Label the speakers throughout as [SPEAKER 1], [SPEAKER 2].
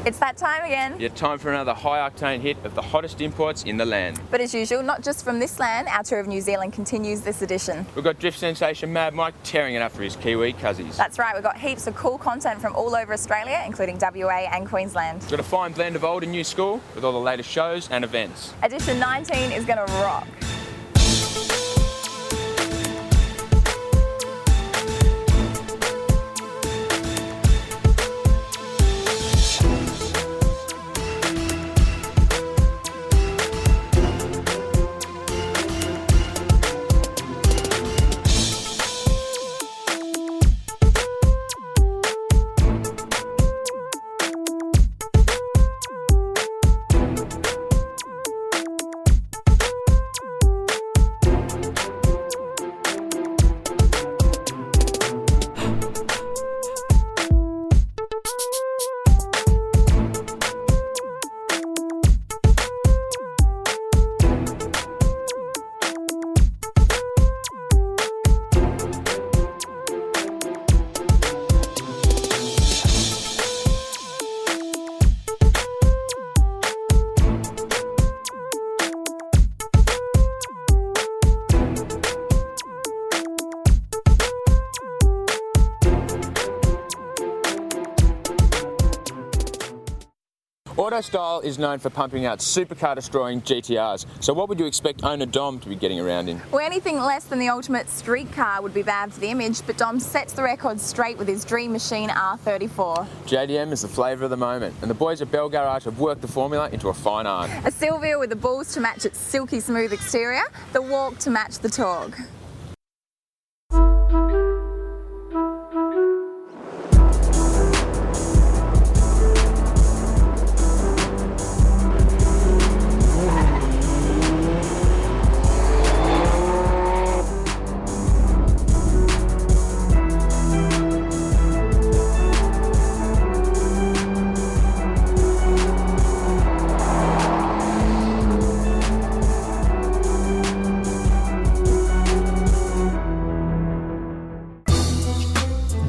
[SPEAKER 1] It's that time again.
[SPEAKER 2] Yeah, time for another high-octane hit of the hottest imports in the land.
[SPEAKER 1] But as usual, not just from this land, our tour of New Zealand continues this edition.
[SPEAKER 2] We've got drift sensation Mad Mike tearing it up for his Kiwi cuzzies.
[SPEAKER 1] That's right, we've got heaps of cool content from all over Australia, including WA and Queensland.
[SPEAKER 2] We've got a fine blend of old and new school with all the latest shows and events.
[SPEAKER 1] Edition 19 is going to rock.
[SPEAKER 2] Autostyle is known for pumping out supercar destroying GTRs, so what would you expect owner Dom to be getting around in?
[SPEAKER 1] Well, anything less than the ultimate street car would be bad for the image, but Dom sets the record straight with his dream machine R34.
[SPEAKER 2] JDM is the flavour of the moment, and the boys at Bell Garage have worked the formula into a fine art.
[SPEAKER 1] A Silvia with the balls to match its silky smooth exterior, the walk to match the torque.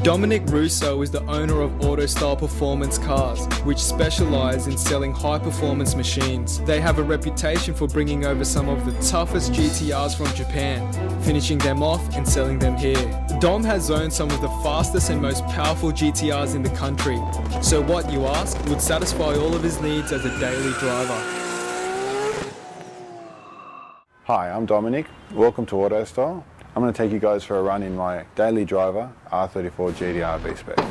[SPEAKER 3] Dominic Russo is the owner of Autostyle Performance Cars, which specialise in selling high-performance machines. They have a reputation for bringing over some of the toughest GTRs from Japan, finishing them off and selling them here. Dom has owned some of the fastest and most powerful GTRs in the country, so what, you ask, would satisfy all of his needs as a daily driver.
[SPEAKER 4] Hi, I'm Dominic. Welcome to Autostyle. I'm going to take you guys for a run in my daily driver R34 GTR V-Spec.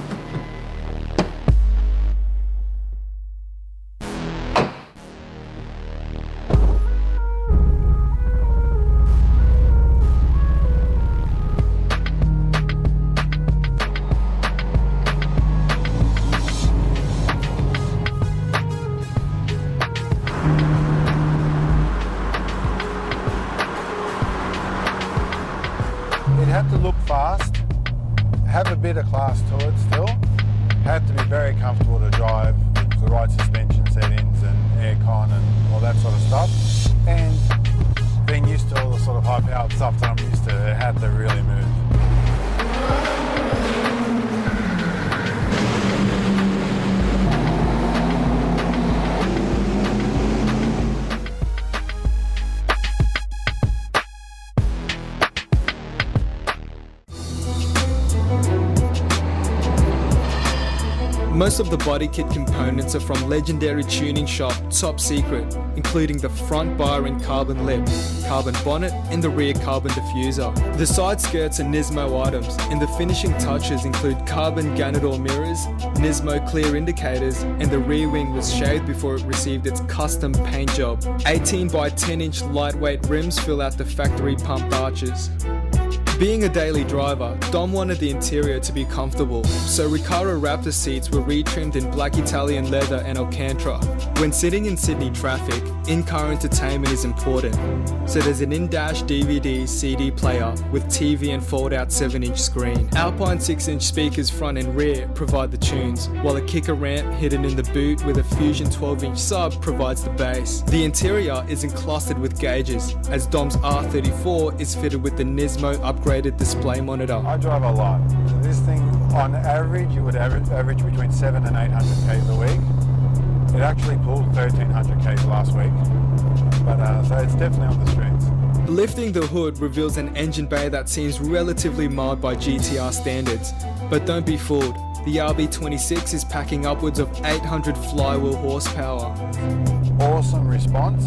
[SPEAKER 4] It had to look fast, have a bit of class to it still, had to be very comfortable to drive with the right suspension settings and aircon and all that sort of stuff. And being used to all the sort of high-powered stuff that I'm used to, it had to really move.
[SPEAKER 3] Most of the body kit components are from legendary tuning shop Top Secret, including the front bar and carbon lip, carbon bonnet and the rear carbon diffuser. The side skirts are Nismo items, and the finishing touches include carbon Ganador mirrors, Nismo clear indicators, and the rear wing was shaved before it received its custom paint job. 18 by 10 inch lightweight rims fill out the factory pump arches. Being a daily driver, Dom wanted the interior to be comfortable, so Recaro Raptor seats were retrimmed in black Italian leather and Alcantara. When sitting in Sydney traffic, in-car entertainment is important, so there's an in-dash DVD CD player with TV and fold-out 7-inch screen. Alpine 6-inch speakers front and rear provide the tunes, while a kicker ramp hidden in the boot with a Fusion 12-inch sub provides the bass. The interior is encrusted with gauges, as Dom's R34 is fitted with the Nismo upgraded display monitor.
[SPEAKER 4] I drive a lot. This thing, on average, you would average between 700 and 800 k's a week. actually pulled 1,300 k's last week, but so it's definitely on the streets.
[SPEAKER 3] Lifting the hood reveals an engine bay that seems relatively mild by GTR standards, but don't be fooled. The RB26 is packing upwards of 800 flywheel horsepower.
[SPEAKER 4] Awesome response,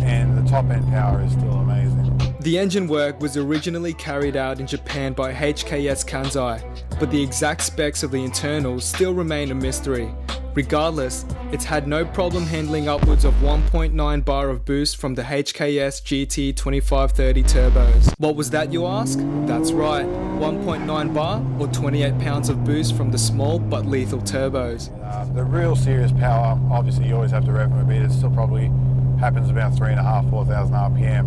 [SPEAKER 4] and the top end power is still amazing.
[SPEAKER 3] The engine work was originally carried out in Japan by HKS Kansai, but the exact specs of the internals still remain a mystery. Regardless, it's had no problem handling upwards of 1.9 bar of boost from the HKS GT 2530 turbos. What was that, you ask? That's right, 1.9 bar or 28 pounds of boost from the small but lethal turbos.
[SPEAKER 4] The real serious power, obviously you always have to rev them a bit, it still probably happens about 3,500, 4,000 RPM,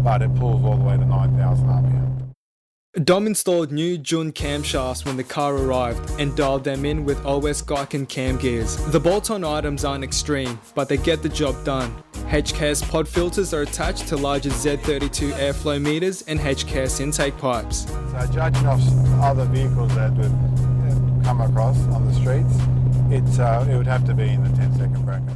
[SPEAKER 4] but it pulls all the way to 9,000 RPM.
[SPEAKER 3] Dom installed new Jun camshafts when the car arrived and dialed them in with OS Gaiken cam gears. The bolt-on items aren't extreme, but they get the job done. HKS pod filters are attached to larger Z32 airflow meters and HKS intake pipes.
[SPEAKER 4] So judging off other vehicles that we've come across on the streets, it would have to be in the 10-second bracket.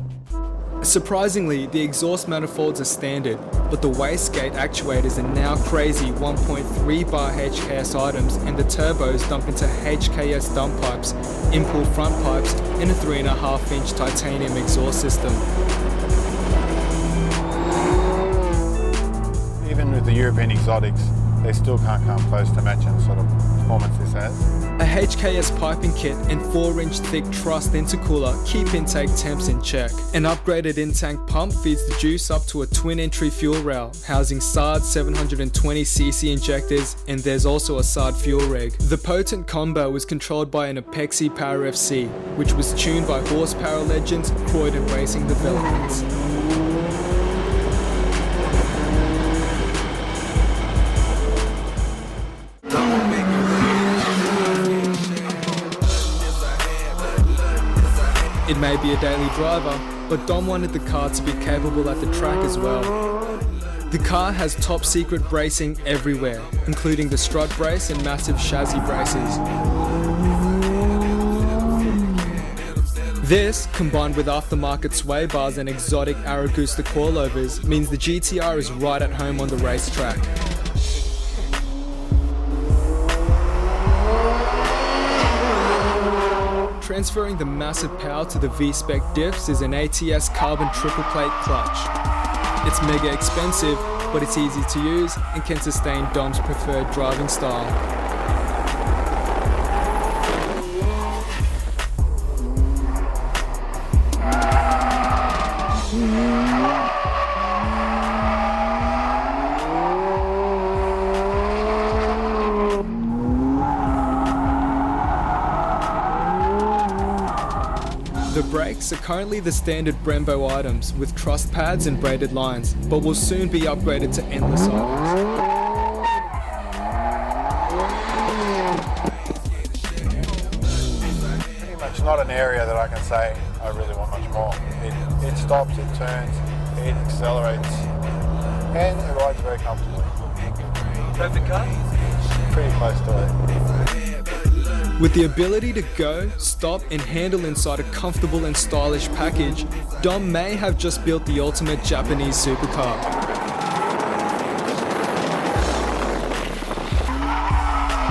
[SPEAKER 3] Surprisingly, the exhaust manifolds are standard, but the wastegate actuators are now crazy 1.3 bar HKS items, and the turbos dump into HKS dump pipes, in-pull front pipes, and a 3.5-inch titanium exhaust system.
[SPEAKER 4] Even with the European exotics, they still can't come close to matching the sort of performance this has.
[SPEAKER 3] A HKS piping kit and 4-inch thick truss intercooler keep intake temps in check. An upgraded in-tank pump feeds the juice up to a twin-entry fuel rail, housing SARD 720cc injectors, and there's also a SARD fuel rig. The potent combo is controlled by an Apexi Power FC, which was tuned by horsepower legends Croydon Racing Developments. It may be a daily driver, but Dom wanted the car to be capable at the track as well. The car has top secret bracing everywhere, including the strut brace and massive chassis braces. This, combined with aftermarket sway bars and exotic Aragusta coilovers, means the GTR is right at home on the racetrack. Transferring the massive power to the V-Spec diffs is an ATS carbon triple plate clutch. It's mega expensive, but it's easy to use and can sustain Dom's preferred driving style. The brakes are currently the standard Brembo items with truss pads and braided lines, but will soon be upgraded to endless items.
[SPEAKER 4] Pretty much not an area that I can say I really want much more. It stops, it turns, it accelerates, and it rides very comfortably.
[SPEAKER 5] Perfect car?
[SPEAKER 4] Pretty close to it.
[SPEAKER 3] With the ability to go, stop, and handle inside a comfortable and stylish package, Dom may have just built the ultimate Japanese supercar.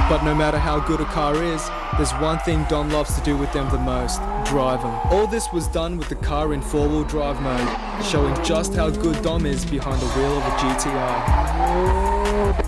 [SPEAKER 3] But no matter how good a car is, there's one thing Dom loves to do with them the most: drive them. All this was done with the car in 4-wheel drive mode, showing just how good Dom is behind the wheel of a GTR.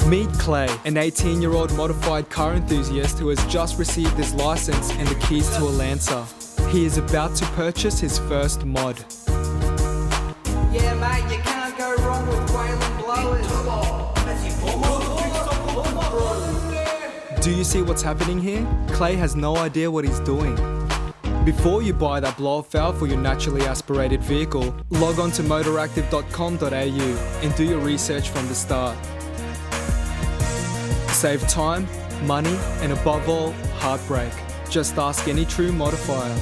[SPEAKER 3] Meet Clay, an 18-year-old modified car enthusiast who has just received his license and the keys to a Lancer. He is about to purchase his first mod.
[SPEAKER 6] Yeah, mate, you can't go wrong with Wayland blowers.
[SPEAKER 3] Do you see what's happening here? Clay has no idea what he's doing. Before you buy that blow-off valve for your naturally aspirated vehicle, log on to motoractive.com.au and do your research from the start. Save time, money, and above all, heartbreak. Just ask any true modifier.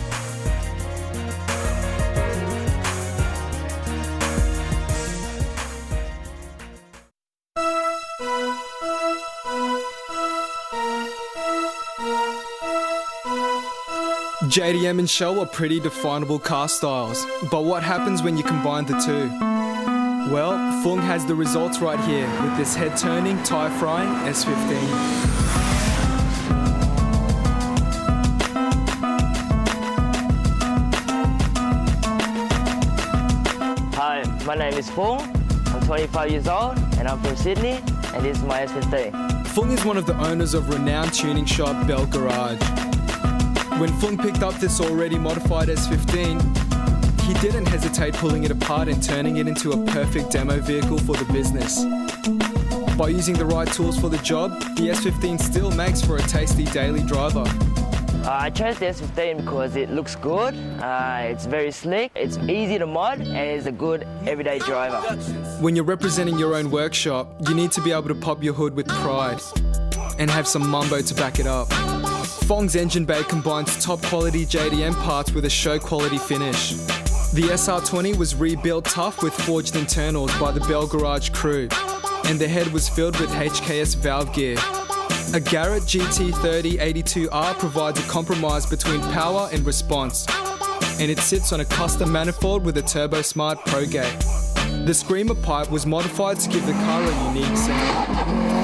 [SPEAKER 3] JDM and Shell are pretty definable car styles, but what happens when you combine the two? Well, Fung has the results right here with this head-turning, tie-frying S15.
[SPEAKER 7] Hi, my name is Fung. I'm 25 years old and I'm from Sydney, and this is my S15.
[SPEAKER 3] Fung is one of the owners of renowned tuning shop Bell Garage. When Fung picked up this already modified S15, he didn't hesitate pulling it apart and turning it into a perfect demo vehicle for the business. By using the right tools for the job, the S15 still makes for a tasty daily driver.
[SPEAKER 7] I chose the S15 because it looks good, it's very slick, it's easy to mod, and it's a good everyday driver.
[SPEAKER 3] When you're representing your own workshop, you need to be able to pop your hood with pride and have some mumbo to back it up. Fung's engine bay combines top quality JDM parts with a show quality finish. The SR20 was rebuilt tough with forged internals by the Bell Garage crew, and the head was filled with HKS valve gear. A Garrett GT3082R provides a compromise between power and response, and it sits on a custom manifold with a Turbo Smart Pro Gate. The Screamer pipe was modified to give the car a unique sound.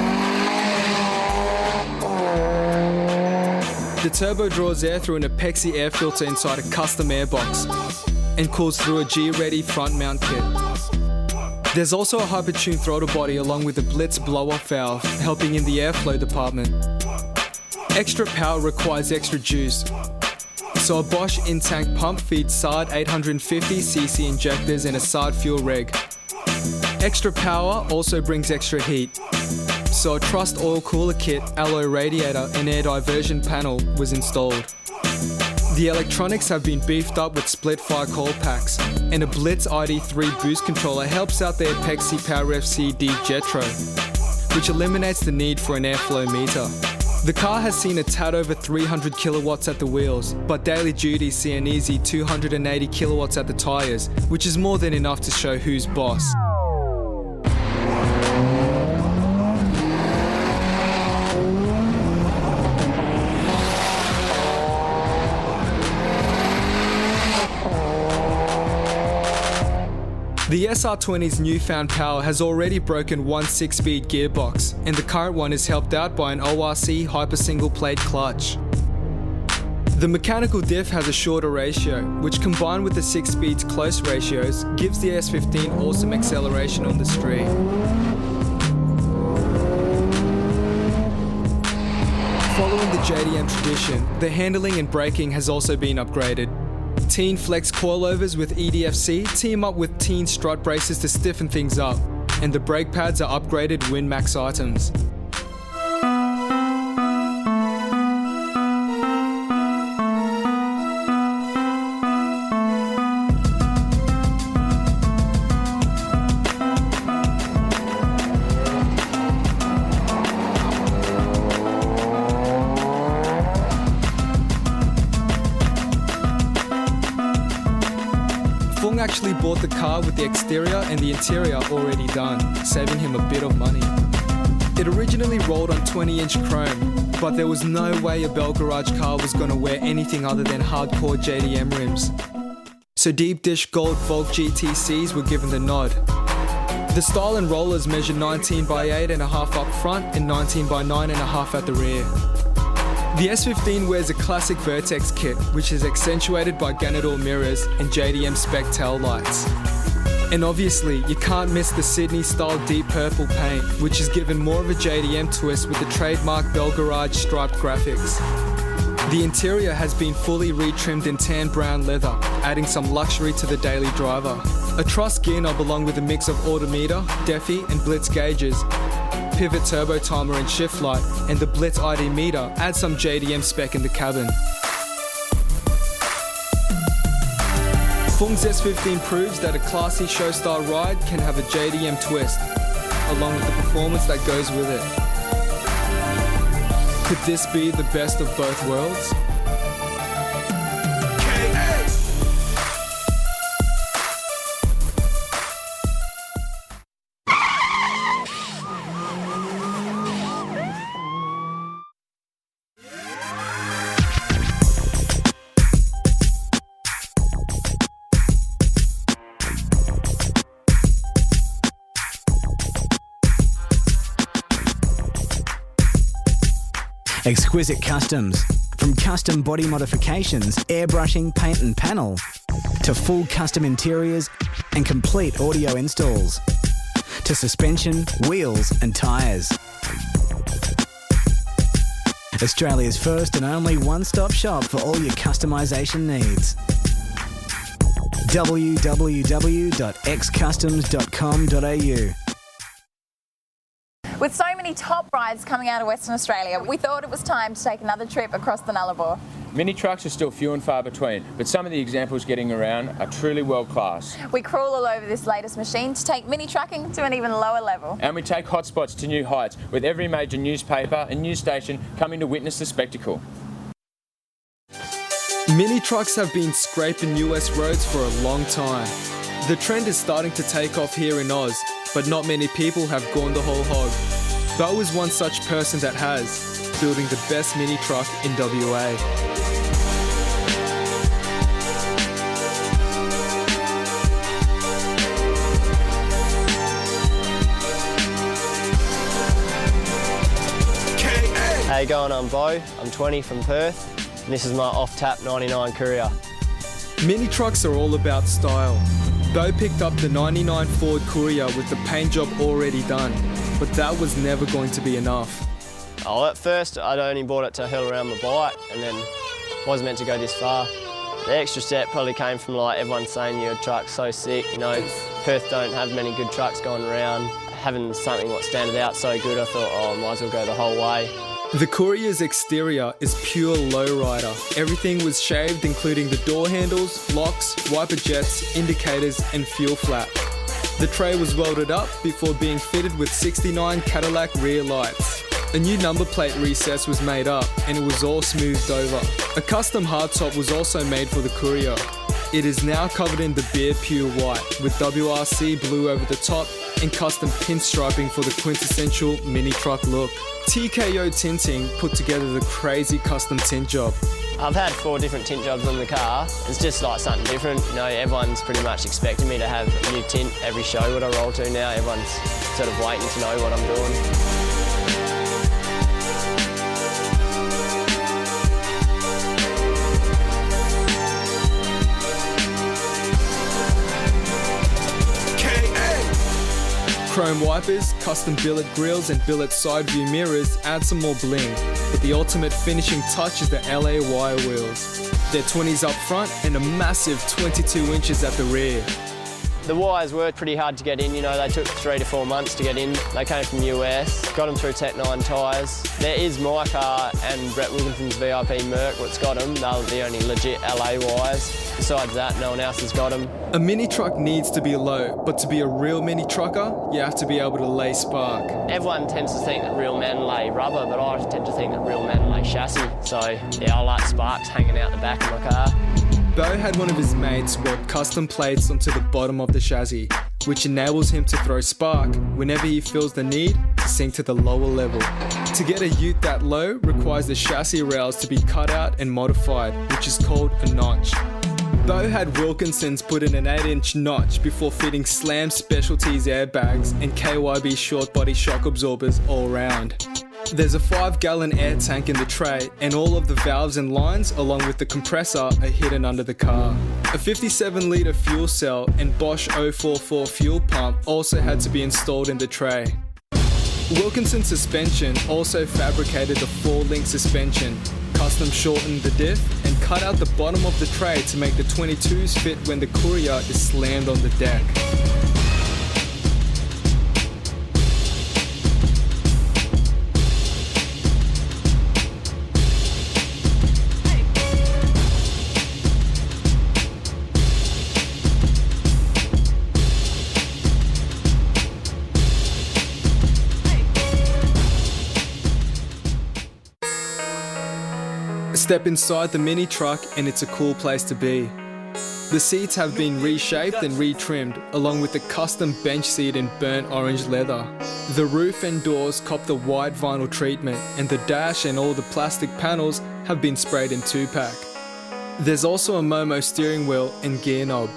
[SPEAKER 3] The turbo draws air through an epoxy air filter inside a custom airbox and cools through a G-ready front mount kit. There's also a hyper-tuned throttle body along with a Blitz blow-off valve, helping in the airflow department. Extra power requires extra juice, so a Bosch in-tank pump feeds SARD 850cc injectors and a SARD fuel reg. Extra power also brings extra heat, so a Trust oil cooler kit, alloy radiator and air diversion panel was installed. The electronics have been beefed up with split fire coil packs, and a Blitz ID3 boost controller helps out the Apex Power FCD Jetro, which eliminates the need for an airflow meter. The car has seen a tad over 300 kilowatts at the wheels, but daily duties see an easy 280 kilowatts at the tyres, which is more than enough to show who's boss. The SR20's newfound power has already broken one 6-speed gearbox, and the current one is helped out by an ORC hyper single plate clutch. The mechanical diff has a shorter ratio, which combined with the 6 speeds close ratios, gives the S15 awesome acceleration on the street. Following the JDM tradition, the handling and braking has also been upgraded. Teen Flex coilovers with EDFC team up with Teen strut braces to stiffen things up, and the brake pads are upgraded WinMax items. Fung actually bought the car with the exterior and the interior already done, saving him a bit of money. It originally rolled on 20-inch chrome, but there was no way a Bell Garage car was going to wear anything other than hardcore JDM rims. So deep dish gold Volk GTCs were given the nod. The style and rollers measure 19 by 8.5 up front and 19 by 9.5 at the rear. The S15 wears a classic Vertex kit, which is accentuated by Ganador mirrors and JDM spec tail lights. And obviously, you can't miss the Sydney-style deep purple paint, which is given more of a JDM twist with the trademark Bell Garage striped graphics. The interior has been fully retrimmed in tan brown leather, adding some luxury to the daily driver. A truss gear knob along with a mix of odometer, Defi and Blitz gauges, pivot turbo timer and shift light, and the Blitz ID meter add some JDM spec in the cabin. Fung's S15 proves that a classy show-style ride can have a JDM twist, along with the performance that goes with it. Could this be the best of both worlds?
[SPEAKER 8] Exquisite Customs. From custom body modifications, airbrushing, paint and panel, to full custom interiors and complete audio installs, to suspension, wheels and tyres. Australia's first and only one-stop shop for all your customisation needs. www.xcustoms.com.au.
[SPEAKER 1] With so many top rides coming out of Western Australia, we thought it was time to take another trip across the Nullarbor.
[SPEAKER 2] Mini trucks are still few and far between, but some of the examples getting around are truly world class.
[SPEAKER 1] We crawl all over this latest machine to take mini trucking to an even lower level.
[SPEAKER 2] And we take hotspots to new heights, with every major newspaper and news station coming to witness the spectacle.
[SPEAKER 3] Mini trucks have been scraping US roads for a long time. The trend is starting to take off here in Oz, but not many people have gone the whole hog. Bo is one such person that has, building the best mini truck in WA.
[SPEAKER 9] How you going? I'm Bo, I'm 20 from Perth, and this is my off-tap 99 Courier.
[SPEAKER 3] Mini trucks are all about style. Bo picked up the 99 Ford Courier with the paint job already done, but that was never going to be enough.
[SPEAKER 9] Oh, at first I'd only bought it to hell around my bike, and then wasn't meant to go this far. The extra step probably came from like everyone saying your truck's so sick, you know, Perth don't have many good trucks going around. Having something what standed out so good, I thought, oh, I might as well go the whole way.
[SPEAKER 3] The Courier's exterior is pure lowrider. Everything was shaved, including the door handles, locks, wiper jets, indicators and fuel flap. The tray was welded up before being fitted with 69 Cadillac rear lights. A new number plate recess was made up and it was all smoothed over. A custom hardtop was also made for the Courier. It is now covered in the beer pure white with WRC blue over the top and custom pinstriping for the quintessential mini truck look. TKO Tinting put together the crazy custom tint job.
[SPEAKER 9] I've had 4 different tint jobs on the car. It's just like something different. You know, everyone's pretty much expecting me to have a new tint every show what I roll to now. Everyone's sort of waiting to know what I'm doing.
[SPEAKER 3] Chrome wipers, custom billet grills and billet side view mirrors add some more bling, but the ultimate finishing touch is the LA wire wheels. They're 20s up front and a massive 22 inches at the rear.
[SPEAKER 9] The wires were pretty hard to get in, you know, they took 3 to 4 months to get in. They came from US, got them through Tech 9 tyres. There is my car and Brett Wilkinson's VIP Merc what's got them. They're the only legit LA wires. Besides that, no one else has got them.
[SPEAKER 3] A mini truck needs to be low, but to be a real mini trucker, you have to be able to lay spark.
[SPEAKER 9] Everyone tends to think that real men lay rubber, but I tend to think that real men lay chassis. So yeah, I like sparks hanging out the back of my car.
[SPEAKER 3] Bo had one of his mates weld custom plates onto the bottom of the chassis, which enables him to throw spark whenever he feels the need to sink to the lower level. To get a ute that low requires the chassis rails to be cut out and modified, which is called a notch. Bo had Wilkinson's put in an 8-inch notch before fitting Slam Specialties airbags and KYB short body shock absorbers all round. There's a 5-gallon air tank in the tray and all of the valves and lines along with the compressor are hidden under the car. A 57-litre fuel cell and Bosch 044 fuel pump also had to be installed in the tray. Wilkinson Suspension also fabricated the 4-link suspension, custom shortened the diff and cut out the bottom of the tray to make the 22s fit when the Courier is slammed on the deck. Step inside the mini truck and it's a cool place to be. The seats have been reshaped and retrimmed, along with the custom bench seat in burnt orange leather. The roof and doors cop the white vinyl treatment, and the dash and all the plastic panels have been sprayed in 2-pack. There's also a Momo steering wheel and gear knob.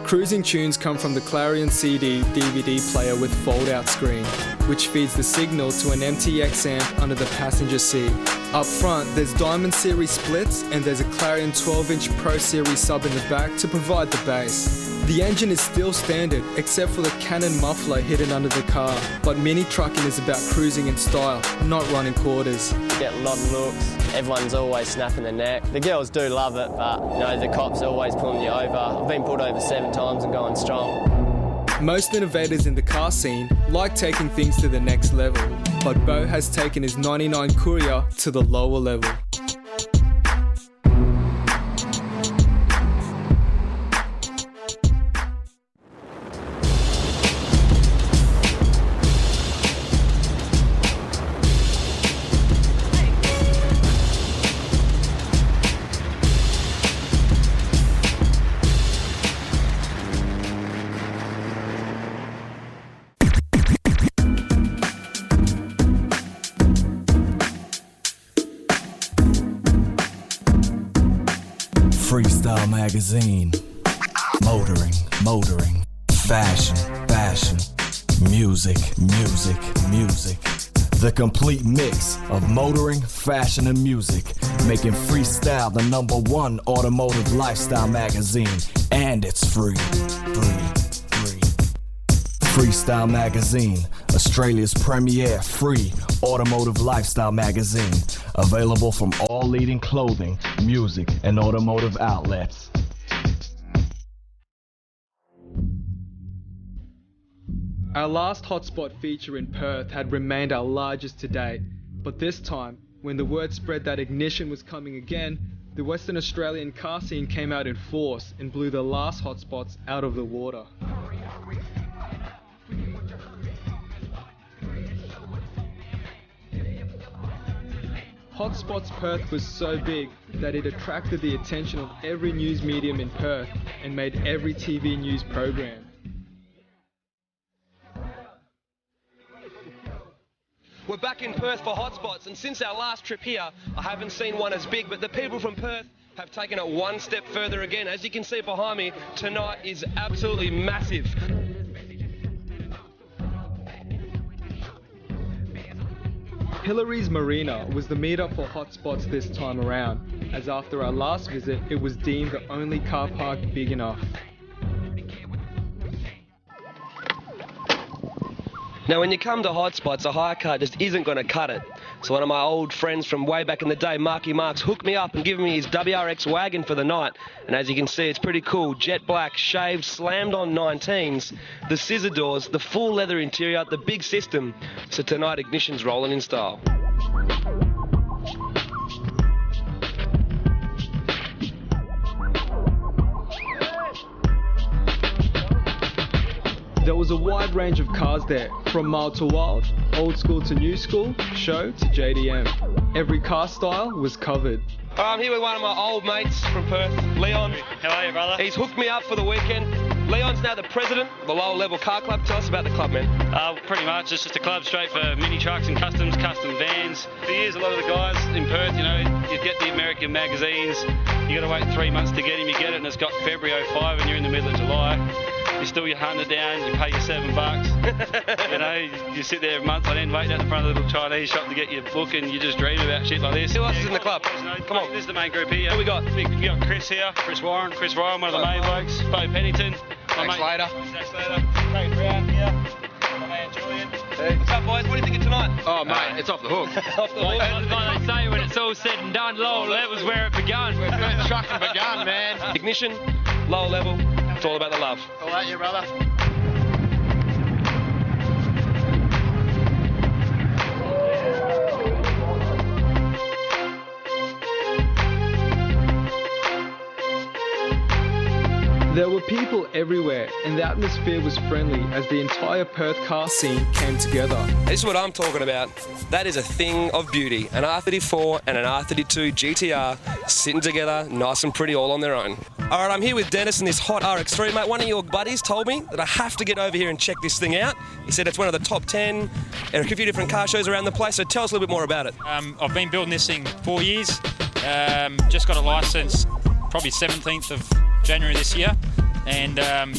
[SPEAKER 3] Cruising tunes come from the Clarion CD DVD player with fold-out screen, which feeds the signal to an MTX amp under the passenger seat. Up front, there's Diamond Series splits and there's a Clarion 12-inch Pro Series sub in the back to provide the bass. The engine is still standard, except for the Canon muffler hidden under the car, but mini trucking is about cruising in style, not running quarters.
[SPEAKER 9] You get a lot of looks, everyone's always snapping their neck. The girls do love it, but you know, the cops are always pulling you over. I've been pulled over 7 times and going strong.
[SPEAKER 3] Most innovators in the car scene like taking things to the next level, but Bo has taken his 99 Courier to the lower level.
[SPEAKER 10] Freestyle magazine, motoring, fashion, music. The complete mix of motoring, fashion, and music, making Freestyle the #1 automotive lifestyle magazine, and it's free. Freestyle magazine, Australia's premier free automotive lifestyle magazine, available from all leading clothing, music, and automotive outlets.
[SPEAKER 3] Our last hotspot feature in Perth had remained our largest to date, but this time, when the word spread that ignition was coming again, the Western Australian car scene came out in force and blew the last hotspots out of the water. Hotspots Perth was so big that it attracted the attention of every news medium in Perth and made every TV news program.
[SPEAKER 5] We're back in Perth for hotspots, and since our last trip here, I haven't seen one as big, but the people from Perth have taken it one step further again. As you can see behind me, tonight is absolutely massive.
[SPEAKER 3] Hillary's Marina was the meetup for hotspots this time around, as after our last visit, it was deemed the only car park big enough.
[SPEAKER 5] Now, when you come to hotspots, a hire car just isn't going to cut it. So one of my old friends from way back in the day, Marky Marks, hooked me up and given me his WRX wagon for the night. And as you can see, it's pretty cool. Jet black, shaved, slammed on 19s, the scissor doors, the full leather interior, the big system. So tonight, ignition's rolling in style.
[SPEAKER 3] There was a wide range of cars there, from mild to wild, old school to new school, show to JDM. Every car style was covered.
[SPEAKER 5] I'm here with one of my old mates from Perth, Leon.
[SPEAKER 11] How are you, brother?
[SPEAKER 5] He's hooked me up for the weekend. Leon's now the president of the Lower Level Car Club. Tell us about the club, man.
[SPEAKER 11] Pretty much, it's just a club straight for mini trucks and customs, custom vans. For years, a lot of the guys in Perth, you know, you get the American magazines, you got to wait 3 months to get them, you get it, and it's got February 05 and you're in the middle of July. You still your $100 down, you pay your $7. You know, you sit there months on end waiting at the front of the little Chinese shop to get your book, and you just dream about shit like this.
[SPEAKER 5] Who else is in the club? Come on.
[SPEAKER 11] This is the main group here.
[SPEAKER 5] Who we got?
[SPEAKER 11] We got Chris here, Chris Warren, one of the main blokes. Bo Pennington.
[SPEAKER 5] Thanks later.
[SPEAKER 11] Craig Brown here. My man Julian.
[SPEAKER 5] Hey. What's up, boys? What do you think of tonight?
[SPEAKER 12] Oh, mate, it's off the hook.
[SPEAKER 5] Off the hook.
[SPEAKER 11] Like they say, when it's all said and done, lower level's where it begun.
[SPEAKER 12] Trucking begun, man.
[SPEAKER 5] Ignition, lower level. It's all about the love.
[SPEAKER 12] All right, you brother.
[SPEAKER 3] There were people everywhere and the atmosphere was friendly as the entire Perth car scene came together.
[SPEAKER 5] This is what I'm talking about. That is a thing of beauty. An R34 and an R32 GTR sitting together nice and pretty all on their own. All right, I'm here with Dennis in this hot RX3. Mate, one of your buddies told me that I have to get over here and check this thing out. He said it's one of the top 10 and a few different car shows around the place, so tell us a little bit more about it.
[SPEAKER 13] I've been building this thing 4 years. Just got a licence probably 17th of January this year, and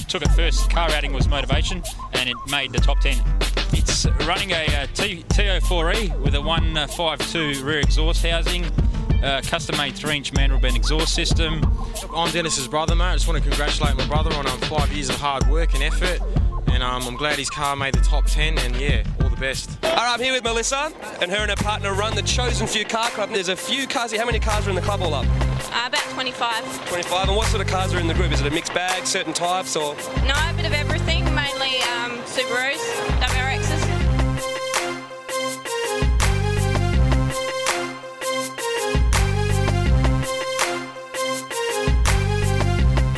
[SPEAKER 13] took it first. Car outing was motivation, and it made the top 10. It's running a TO4E with a 152 rear exhaust housing, custom-made 3-inch manual bend exhaust system.
[SPEAKER 14] I'm Dennis's brother, mate. I just want to congratulate my brother on 5 years of hard work and effort, and I'm glad his car made the top 10, and yeah, all the best.
[SPEAKER 5] All right, I'm here with Melissa, and her and her partner run the Chosen Few Car Club. There's a few cars here. How many cars are in the club all up?
[SPEAKER 15] About 25.
[SPEAKER 5] 25, and what sort of cars are in the group? Is it a mixed bag, certain types, or?
[SPEAKER 15] No, a bit of everything, mainly Subarus, WRXs.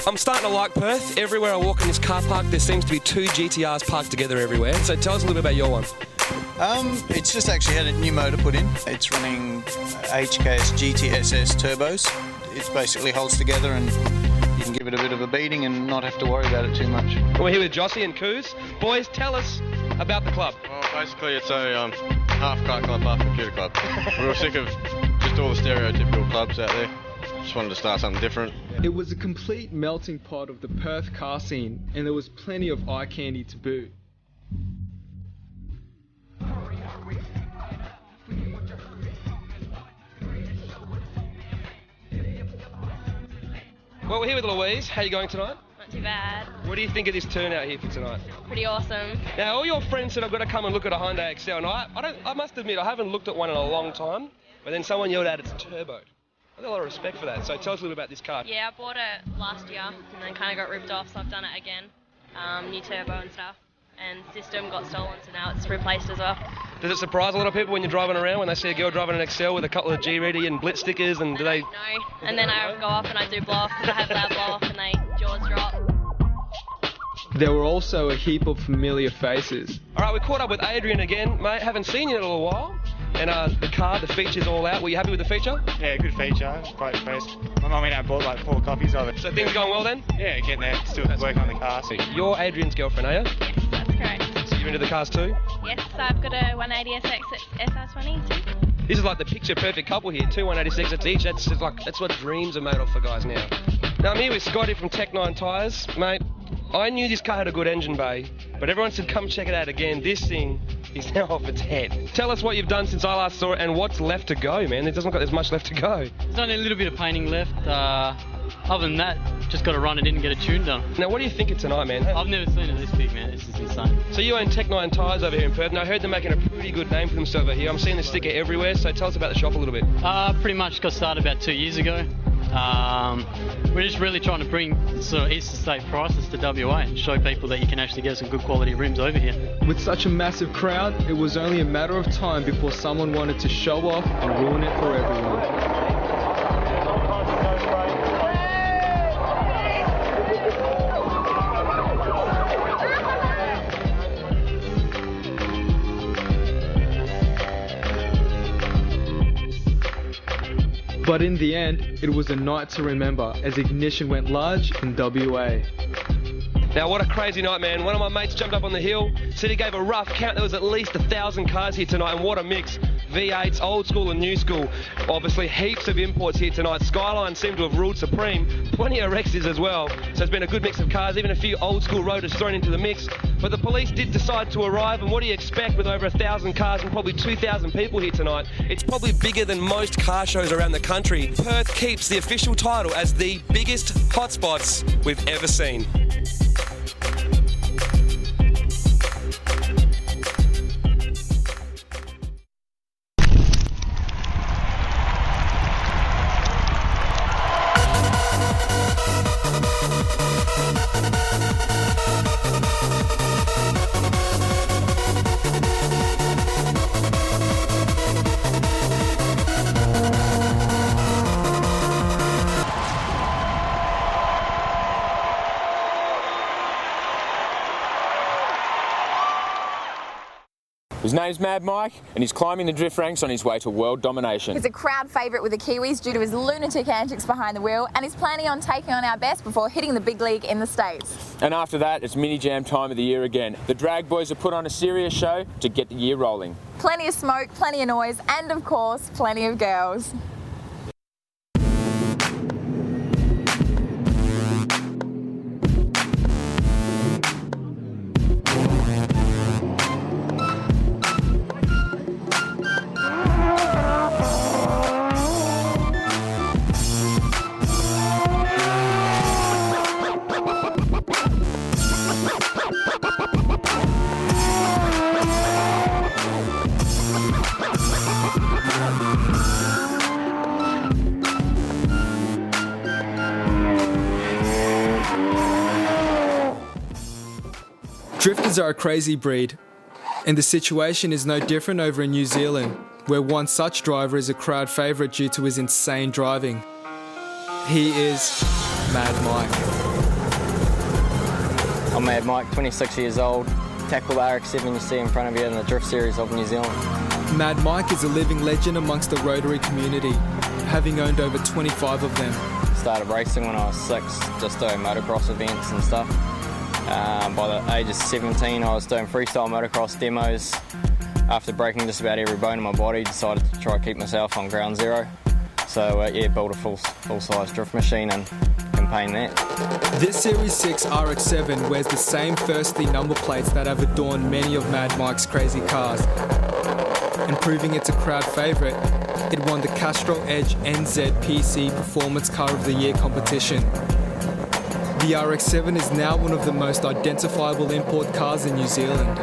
[SPEAKER 5] I'm starting to like Perth. Everywhere I walk in this car park, there seems to be 2 GTRs parked together everywhere. So tell us a little bit about your one.
[SPEAKER 16] It's just actually had a new motor put in. It's running HKS GTSS turbos. It basically holds together and you can give it a bit of a beating and not have to worry about it too much.
[SPEAKER 5] We're here with Jossie and Coos. Boys, tell us about the club.
[SPEAKER 12] Well, basically it's a half car club, half computer club. We were sick of just all the stereotypical clubs out there. Just wanted to start something different.
[SPEAKER 3] It was a complete melting pot of the Perth car scene and there was plenty of eye candy to boot.
[SPEAKER 5] Well, we're here with Louise. How are you going tonight?
[SPEAKER 15] Not too bad.
[SPEAKER 5] What do you think of this turnout here for tonight?
[SPEAKER 15] Pretty awesome.
[SPEAKER 5] Now, all your friends said I've got to come and look at a Hyundai Excel, and I must admit, I haven't looked at one in a long time, but then someone yelled out it's turbo. I've got a lot of respect for that, so tell us a little bit about this car.
[SPEAKER 15] Yeah, I bought it last year and then kind of got ripped off, so I've done it again. New turbo and stuff. And system got stolen, so now it's replaced as well.
[SPEAKER 5] Does it surprise a lot of people when you're driving around, when they see a girl driving an Excel with a couple of G-Ready and Blitz stickers, and do they...
[SPEAKER 15] No, and then I go off and I do blow off because I have loud blow off and they jaws drop.
[SPEAKER 3] There were also a heap of familiar faces.
[SPEAKER 5] All right, we caught up with Adrian again, mate. Haven't seen you in a little while. And the car, the feature's all out. Were you happy with the feature?
[SPEAKER 17] Yeah, good feature. Quite impressed. My mum and I bought like 4 copies of it.
[SPEAKER 5] So things going well then?
[SPEAKER 17] Yeah, getting there. Still working on the car. So.
[SPEAKER 5] You're Adrian's girlfriend, are you?
[SPEAKER 15] Yes, that's correct.
[SPEAKER 5] So you're into the cars too?
[SPEAKER 15] Yes, I've got a 180SX SR20 too.
[SPEAKER 5] This is like the picture perfect couple here. 2 186s each. That's what dreams are made of for guys now. Now I'm here with Scotty from Tech 9 Tyres. Mate, I knew this car had a good engine bay, but everyone said come check it out again. This thing is now off its head. Tell us what you've done since I last saw it and what's left to go, man. It doesn't look like there's much left to go.
[SPEAKER 18] There's only a little bit of painting left. Other than that, just got to run it in and get a tune done.
[SPEAKER 5] Now, what do you think of tonight, man?
[SPEAKER 18] I've never seen it this big, man. This is insane.
[SPEAKER 5] So you own Tech 9 Tyres over here in Perth, and I heard they're making a pretty good name for themselves over here. I'm seeing the sticker everywhere, so tell us about the shop a little bit.
[SPEAKER 18] Pretty much got started about 2 years ago. We're just really trying to bring sort of eastern state prices to WA and show people that you can actually get some good quality rims over here.
[SPEAKER 3] With such a massive crowd, it was only a matter of time before someone wanted to show off and ruin it for everyone. But in the end, it was a night to remember as ignition went large in WA.
[SPEAKER 5] Now what a crazy night, man. One of my mates jumped up on the hill, said he gave a rough count. There was at least 1,000 cars here tonight, and what a mix. V8s, old school and new school. Obviously heaps of imports here tonight. Skyline seemed to have ruled supreme. Plenty of Rexes as well. So it's been a good mix of cars, even a few old school roaders thrown into the mix. But the police did decide to arrive, and what do you expect with over 1,000 cars and probably 2,000 people here tonight? It's probably bigger than most car shows around the country. Perth keeps the official title as the biggest hotspots we've ever seen.
[SPEAKER 2] His name's Mad Mike, and he's climbing the drift ranks on his way to world domination.
[SPEAKER 1] He's a crowd favourite with the Kiwis due to his lunatic antics behind the wheel, and he's planning on taking on our best before hitting the big league in the States.
[SPEAKER 2] And after that, it's mini jam time of the year again. The drag boys have put on a serious show to get the year rolling.
[SPEAKER 1] Plenty of smoke, plenty of noise, and of course, plenty of girls.
[SPEAKER 3] Drifters are a crazy breed, and the situation is no different over in New Zealand, where one such driver is a crowd favourite due to his insane driving. He is Mad Mike.
[SPEAKER 19] I'm Mad Mike, 26 years old, tackle the RX-7 you see in front of you in the Drift Series of New Zealand.
[SPEAKER 3] Mad Mike is a living legend amongst the rotary community, having owned over 25 of them.
[SPEAKER 19] Started racing when I was 6, just doing motocross events and stuff. By the age of 17, I was doing freestyle motocross demos. After breaking just about every bone in my body, decided to try to keep myself on ground zero. So yeah, built a full-size drift machine and campaigned that.
[SPEAKER 3] This Series 6 RX-7 wears the same firstly number plates that have adorned many of Mad Mike's crazy cars. And proving it's a crowd favourite, it won the Castrol Edge NZ PC Performance Car of the Year competition. The RX-7 is now one of the most identifiable import cars in New Zealand.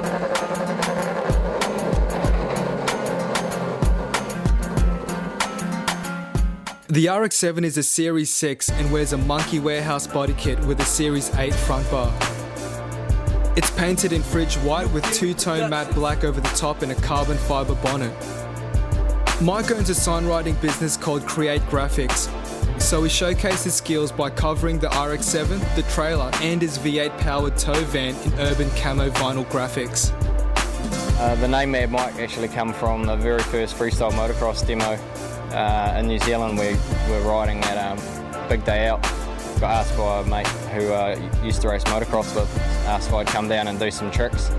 [SPEAKER 3] The RX-7 is a Series 6 and wears a Monkey Warehouse body kit with a Series 8 front bar. It's painted in fridge white with two-tone matte black over the top and a carbon fibre bonnet. Mike owns a signwriting business called Create Graphics, so he showcased his skills by covering the RX-7, the trailer and his V8 powered tow van in urban camo vinyl graphics.
[SPEAKER 19] The name Mad Mike actually come from the very first freestyle motocross demo in New Zealand. We were riding at Big Day Out. Got asked by a mate who used to race motocross with, asked if I'd come down and do some tricks.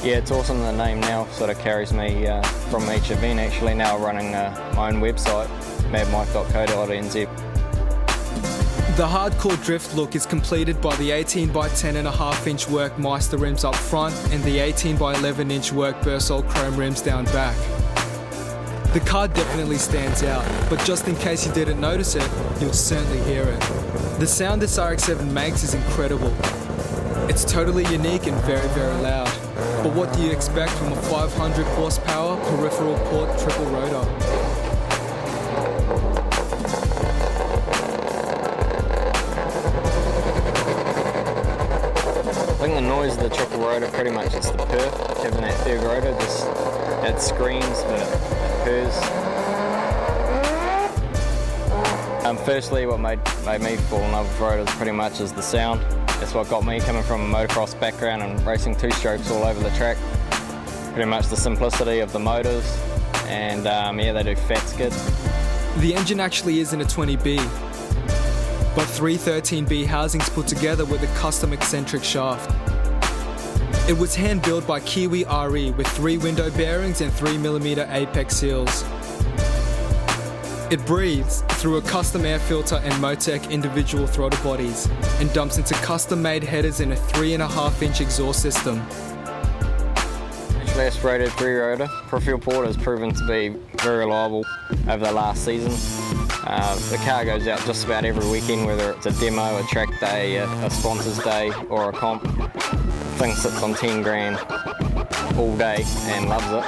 [SPEAKER 19] Yeah, it's awesome. The name now sort of carries me from each event. Actually now running my own website, madmike.co.nz.
[SPEAKER 3] The hardcore drift look is completed by the 18x10.5-inch work Meister rims up front and the 18x11-inch work Bersol chrome rims down back. The car definitely stands out, but just in case you didn't notice it, you'll certainly hear it. The sound this RX-7 makes is incredible. It's totally unique and very, very loud. But what do you expect from a 500 horsepower peripheral port triple rotor?
[SPEAKER 19] I think the noise of the triple rotor pretty much is the purr, having that third rotor, just it screams but it purrs. Firstly, what made me fall in love with rotors pretty much is the sound. That's what got me, coming from a motocross background and racing two-strokes all over the track. Pretty much the simplicity of the motors, and yeah, they do fat skid.
[SPEAKER 3] The engine actually isn't a 20B, but 3 13B housings put together with a custom eccentric shaft. It was hand-built by Kiwi RE with 3 window bearings and 3mm apex seals. It breathes through a custom air filter and Motec individual throttle bodies and dumps into custom-made headers in a 3.5-inch exhaust system.
[SPEAKER 19] Actually, aspirated three-rotor peripheral port has proven to be very reliable over the last season. The car goes out just about every weekend, whether it's a demo, a track day, a sponsors day or a comp. The thing sits on 10 grand all day and loves it.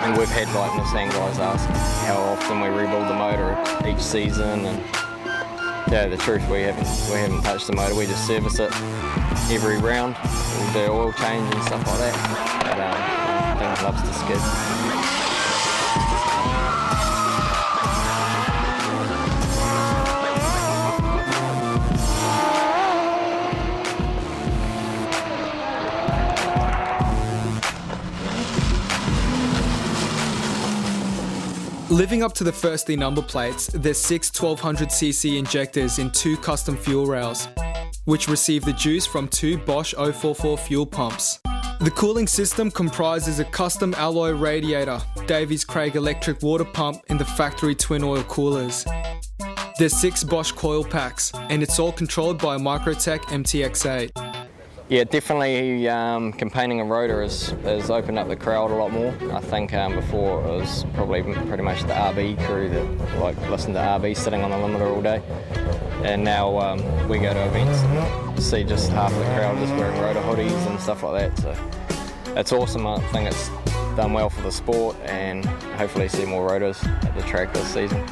[SPEAKER 19] And we've had like Nissan guys ask how often we rebuild the motor each season, and yeah, the truth, we haven't touched the motor. We just service it every round. We do oil change and stuff like that. But thing loves to skid.
[SPEAKER 3] Living up to the firstly number plates, there's 6 1200cc injectors in 2 custom fuel rails, which receive the juice from 2 Bosch 044 fuel pumps. The cooling system comprises a custom alloy radiator, Davies Craig electric water pump in the factory twin oil coolers. There's 6 Bosch coil packs, and it's all controlled by a Microtech MTX8.
[SPEAKER 19] Yeah, definitely campaigning a rotor has opened up the crowd a lot more. I think before it was probably pretty much the RB crew that listened to RB sitting on the limiter all day. And now we go to events and see just half the crowd just wearing rotor hoodies and stuff like that. So it's awesome. I think it's done well for the sport, and hopefully see more rotors at the track this season.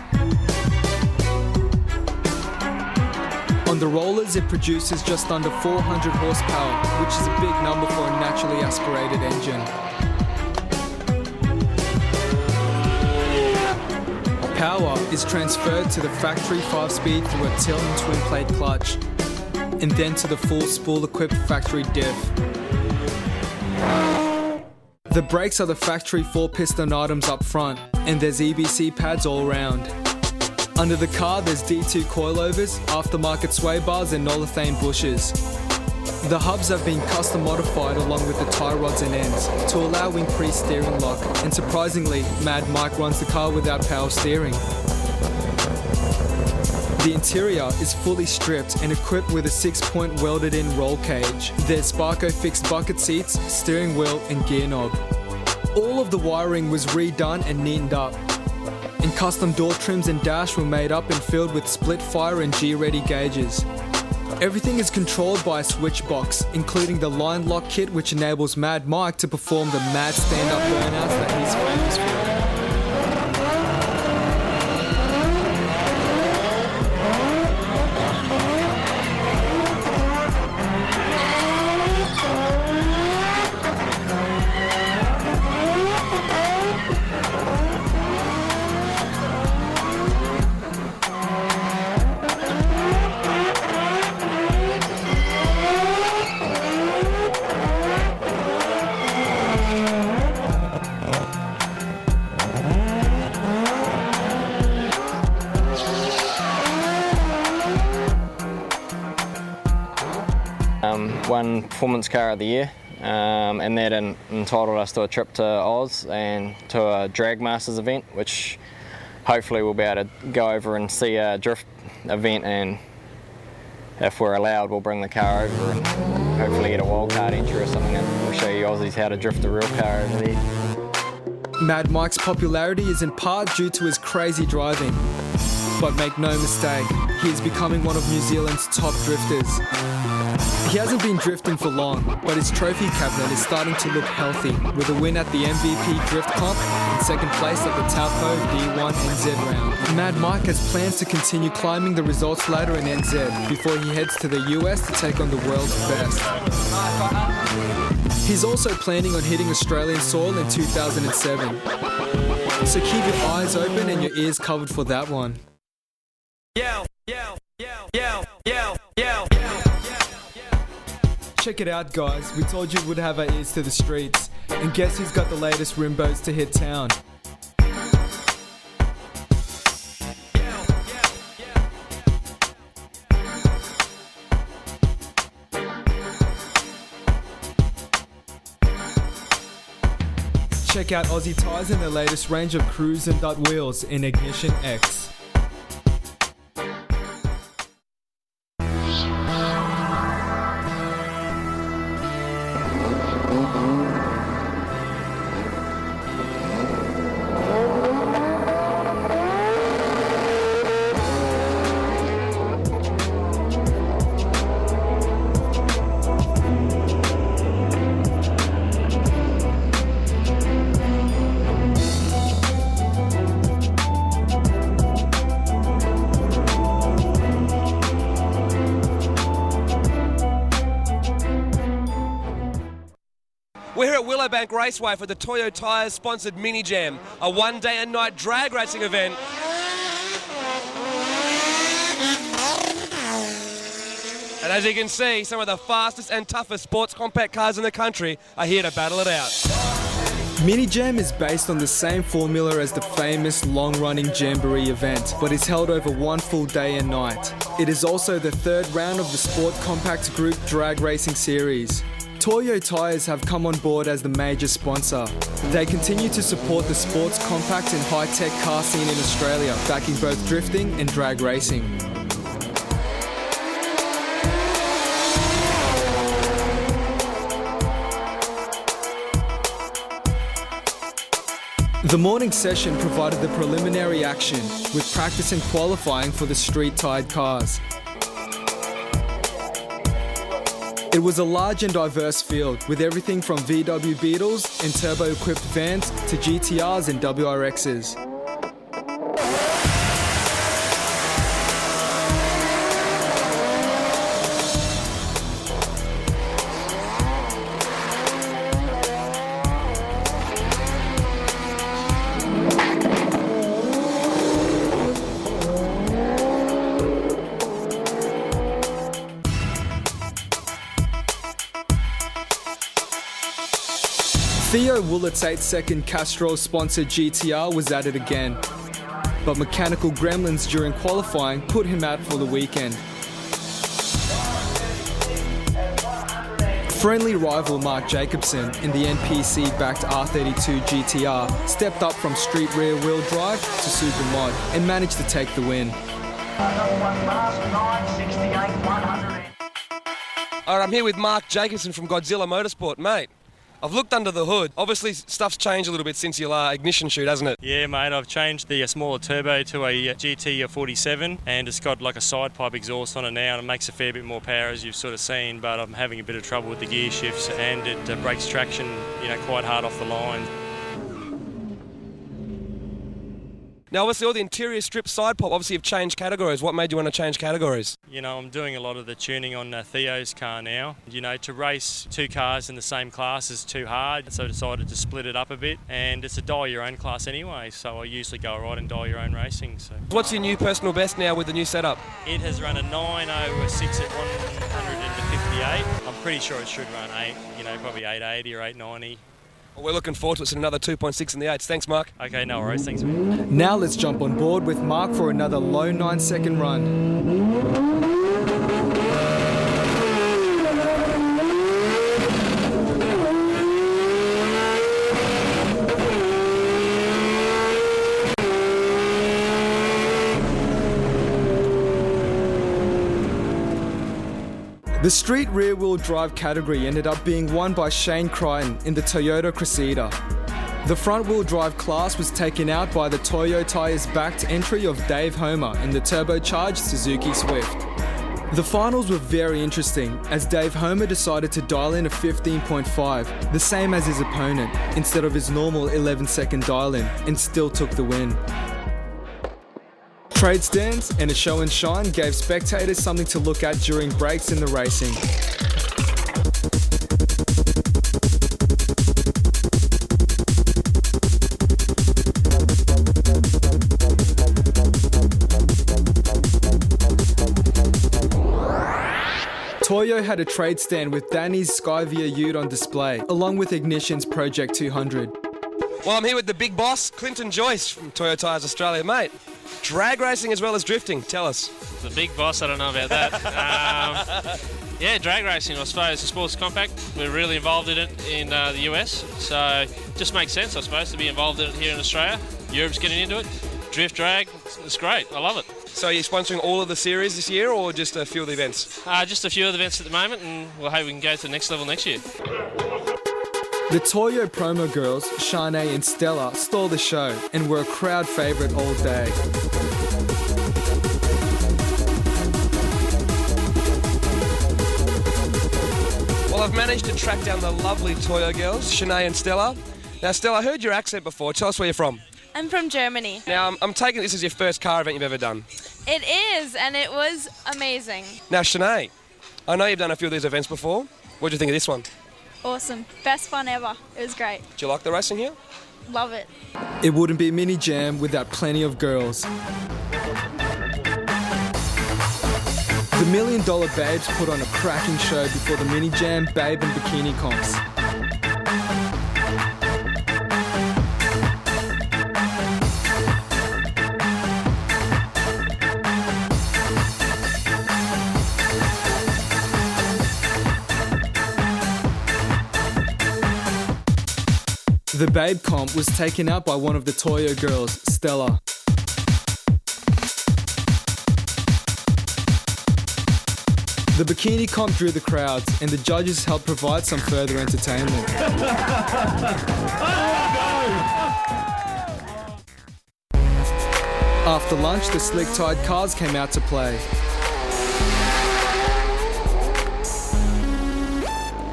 [SPEAKER 3] On the rollers, it produces just under 400 horsepower, which is a big number for a naturally aspirated engine. Power is transferred to the factory 5-speed through a tilt and twin plate clutch, and then to the full spool-equipped factory diff. The brakes are the factory 4-piston items up front, and there's EBC pads all around. Under the car, there's D2 coilovers, aftermarket sway bars and olefin bushes. The hubs have been custom modified along with the tie rods and ends to allow increased steering lock, and surprisingly, Mad Mike runs the car without power steering. The interior is fully stripped and equipped with a 6-point welded-in roll cage. There's Sparco fixed bucket seats, steering wheel and gear knob. All of the wiring was redone and neatened up, and custom door trims and dash were made up and filled with split fire and G-ready gauges. Everything is controlled by a switch box, including the line lock kit, which enables Mad Mike to perform the mad stand-up burnouts that he's famous for.
[SPEAKER 19] Won Performance Car of the Year, and that entitled us to a trip to Oz and to a Drag Masters event, which hopefully we'll be able to go over and see a drift event, and if we're allowed we'll bring the car over and hopefully get a wildcard entry or something, and we'll show you Aussies how to drift a real car over there.
[SPEAKER 3] Mad Mike's popularity is in part due to his crazy driving. But make no mistake, he is becoming one of New Zealand's top drifters. He hasn't been drifting for long, but his trophy cabinet is starting to look healthy, with a win at the MVP Drift Comp and second place at the Taupo D1 NZ round. Mad Mike has plans to continue climbing the results ladder in NZ before he heads to the US to take on the world's best. He's also planning on hitting Australian soil in 2007. So keep your eyes open and your ears covered for that one. Check it out, guys. We told you we'd have our ears to the streets. And guess who's got the latest Rimbos to hit town? Check out Aussie Tyres and their latest range of Cruise and Dot wheels in Ignition X.
[SPEAKER 5] We're here at Willowbank Raceway for the Toyo Tyres sponsored Mini Jam, a one-day and night drag racing event. And as you can see, some of the fastest and toughest sports compact cars in the country are here to battle it out.
[SPEAKER 3] Mini Jam is based on the same formula as the famous long-running Jamboree event, but is held over one full day and night. It is also the third round of the Sport Compact Group drag racing series. Toyo Tyres have come on board as the major sponsor. They continue to support the sports compact and high-tech car scene in Australia, backing both drifting and drag racing. The morning session provided the preliminary action, with practice and qualifying for the street-tied cars. It was a large and diverse field, with everything from VW Beetles and turbo-equipped vans to GTRs and WRXs. Theo Woolett's 8-second Castrol-sponsored GTR was at it again, but mechanical gremlins during qualifying put him out for the weekend. Friendly rival Mark Jacobson in the NPC-backed R32 GTR stepped up from street rear-wheel drive to super mod and managed to take the win.
[SPEAKER 5] Alright, I'm here with Mark Jacobson from Godzilla Motorsport. Mate, I've looked under the hood. Obviously, stuff's changed a little bit since your ignition shoot, hasn't it?
[SPEAKER 20] Yeah, mate, I've changed the smaller turbo to a GT 47, and it's got like a side pipe exhaust on it now, and it makes a fair bit more power, as you've sort of seen, but I'm having a bit of trouble with the gear shifts, and it breaks traction, quite hard off the line.
[SPEAKER 5] Now, obviously, all the interior strip side pop obviously have changed categories. What made you want to change categories?
[SPEAKER 20] I'm doing a lot of the tuning on Theo's car now. To race two cars in the same class is too hard, so I decided to split it up a bit, and it's a die-your-own class anyway, so I usually go right and die-your-own racing. So.
[SPEAKER 5] What's your new personal best now with the new setup?
[SPEAKER 20] It has run a 9:06 at 158. I'm pretty sure it should run 8, probably 880 or 890.
[SPEAKER 5] Well, we're looking forward to it. It's another 2.6 in the 8s. Thanks, Mark.
[SPEAKER 20] Okay, no worries. Thanks, man.
[SPEAKER 3] Now let's jump on board with Mark for another low 9-second run. The street rear-wheel drive category ended up being won by Shane Crichton in the Toyota Cressida. The front-wheel drive class was taken out by the Toyo Tyres-backed entry of Dave Homer in the turbocharged Suzuki Swift. The finals were very interesting, as Dave Homer decided to dial in a 15.5, the same as his opponent, instead of his normal 11-second dial-in, and still took the win. Trade stands and a show and shine gave spectators something to look at during breaks in the racing. Toyo had a trade stand with Danny's Skyvia Ute on display, along with Ignition's Project 200.
[SPEAKER 5] Well, I'm here with the big boss, Clinton Joyce from Toyo Tyres Australia. Mate, drag racing as well as drifting, tell us.
[SPEAKER 21] The big boss, I don't know about that. Yeah, drag racing, I suppose, the sports compact. We're really involved in it in the US, so it just makes sense, I suppose, to be involved in it here in Australia. Europe's getting into it. Drift, drag, it's great, I love it.
[SPEAKER 5] So are you sponsoring all of the series this year, or just a few of the events?
[SPEAKER 21] Just a few of the events at the moment, and we'll hope we can go to the next level next year.
[SPEAKER 3] The Toyo promo girls, Shanae and Stella, stole the show and were a crowd favourite all day.
[SPEAKER 5] Well, I've managed to track down the lovely Toyo girls, Shanae and Stella. Now, Stella, I heard your accent before. Tell us where you're from.
[SPEAKER 22] I'm from Germany.
[SPEAKER 5] Now, I'm taking this as your first car event you've ever done.
[SPEAKER 22] It is, and it was amazing.
[SPEAKER 5] Now, Shanae, I know you've done a few of these events before. What do you think of this one?
[SPEAKER 22] Awesome. Best fun ever. It was great.
[SPEAKER 5] Do you like the racing here?
[SPEAKER 22] Love it.
[SPEAKER 3] It wouldn't be Mini Jam without plenty of girls. The $1 Million Babes put on a cracking show before the Mini Jam Babe and Bikini comps. The Babe comp was taken out by one of the Toyo girls, Stella. The bikini comp drew the crowds, and the judges helped provide some further entertainment. After lunch, the slick-tied cars came out to play.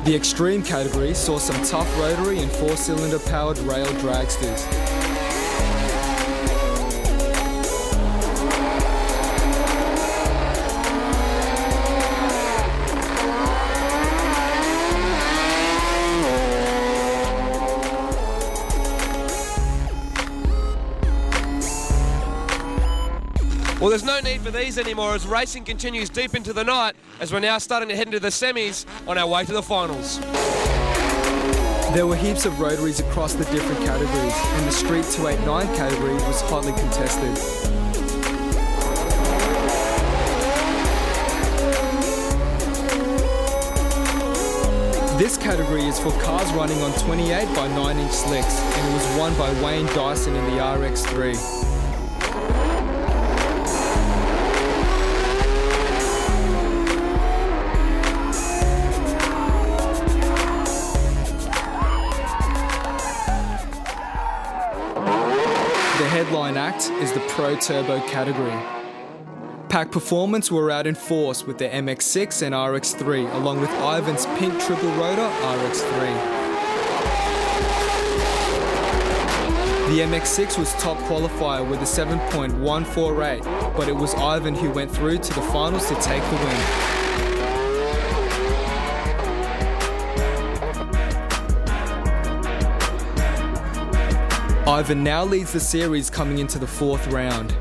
[SPEAKER 3] The extreme category saw some tough rotary and 4-cylinder powered rail dragsters.
[SPEAKER 5] Well, there's no need for these anymore as racing continues deep into the night as we're now starting to head into the semis on our way to the finals.
[SPEAKER 3] There were heaps of rotaries across the different categories, and the Street 289 category was hotly contested. This category is for cars running on 28 by 9-inch slicks, and it was won by Wayne Dyson in the RX3. The headline act is the Pro Turbo category. Pack Performance were out in force with the MX6 and RX3, along with Ivan's pink triple rotor RX3. The MX6 was top qualifier with a 7.148, but it was Ivan who went through to the finals to take the win. Ivan now leads the series coming into the 4th round.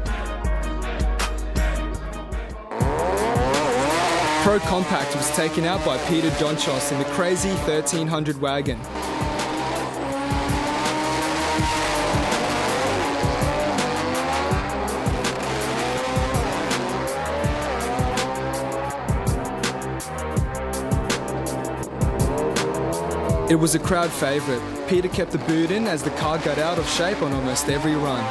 [SPEAKER 3] Pro Compact was taken out by Peter Donchos in the crazy 1300 wagon. It was a crowd favourite. Peter kept the boot in as the car got out of shape on almost every run.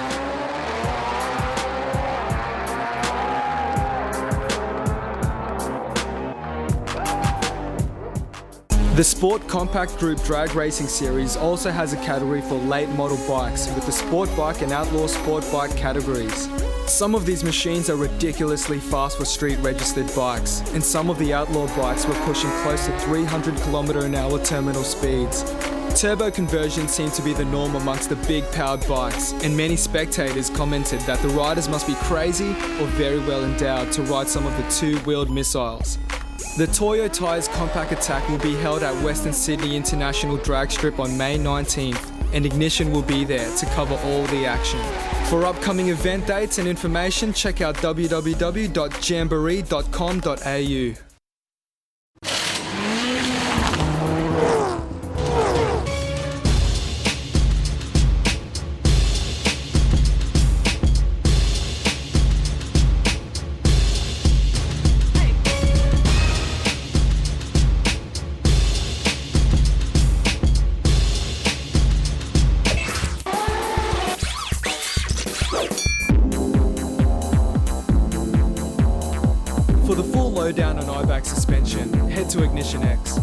[SPEAKER 3] The Sport Compact Group Drag Racing Series also has a category for late model bikes with the Sport Bike and Outlaw Sport Bike categories. Some of these machines are ridiculously fast for street registered bikes, and some of the Outlaw bikes were pushing close to 300 km/h terminal speeds. Turbo conversions seem to be the norm amongst the big powered bikes, and many spectators commented that the riders must be crazy or very well endowed to ride some of the two-wheeled missiles. The Toyo Tyres Compact Attack will be held at Western Sydney International Drag Strip on May 19th, and Ignition will be there to cover all the action. For upcoming event dates and information, check out www.jamboree.com.au. For the full lowdown on IBAC suspension, head to Ignition X.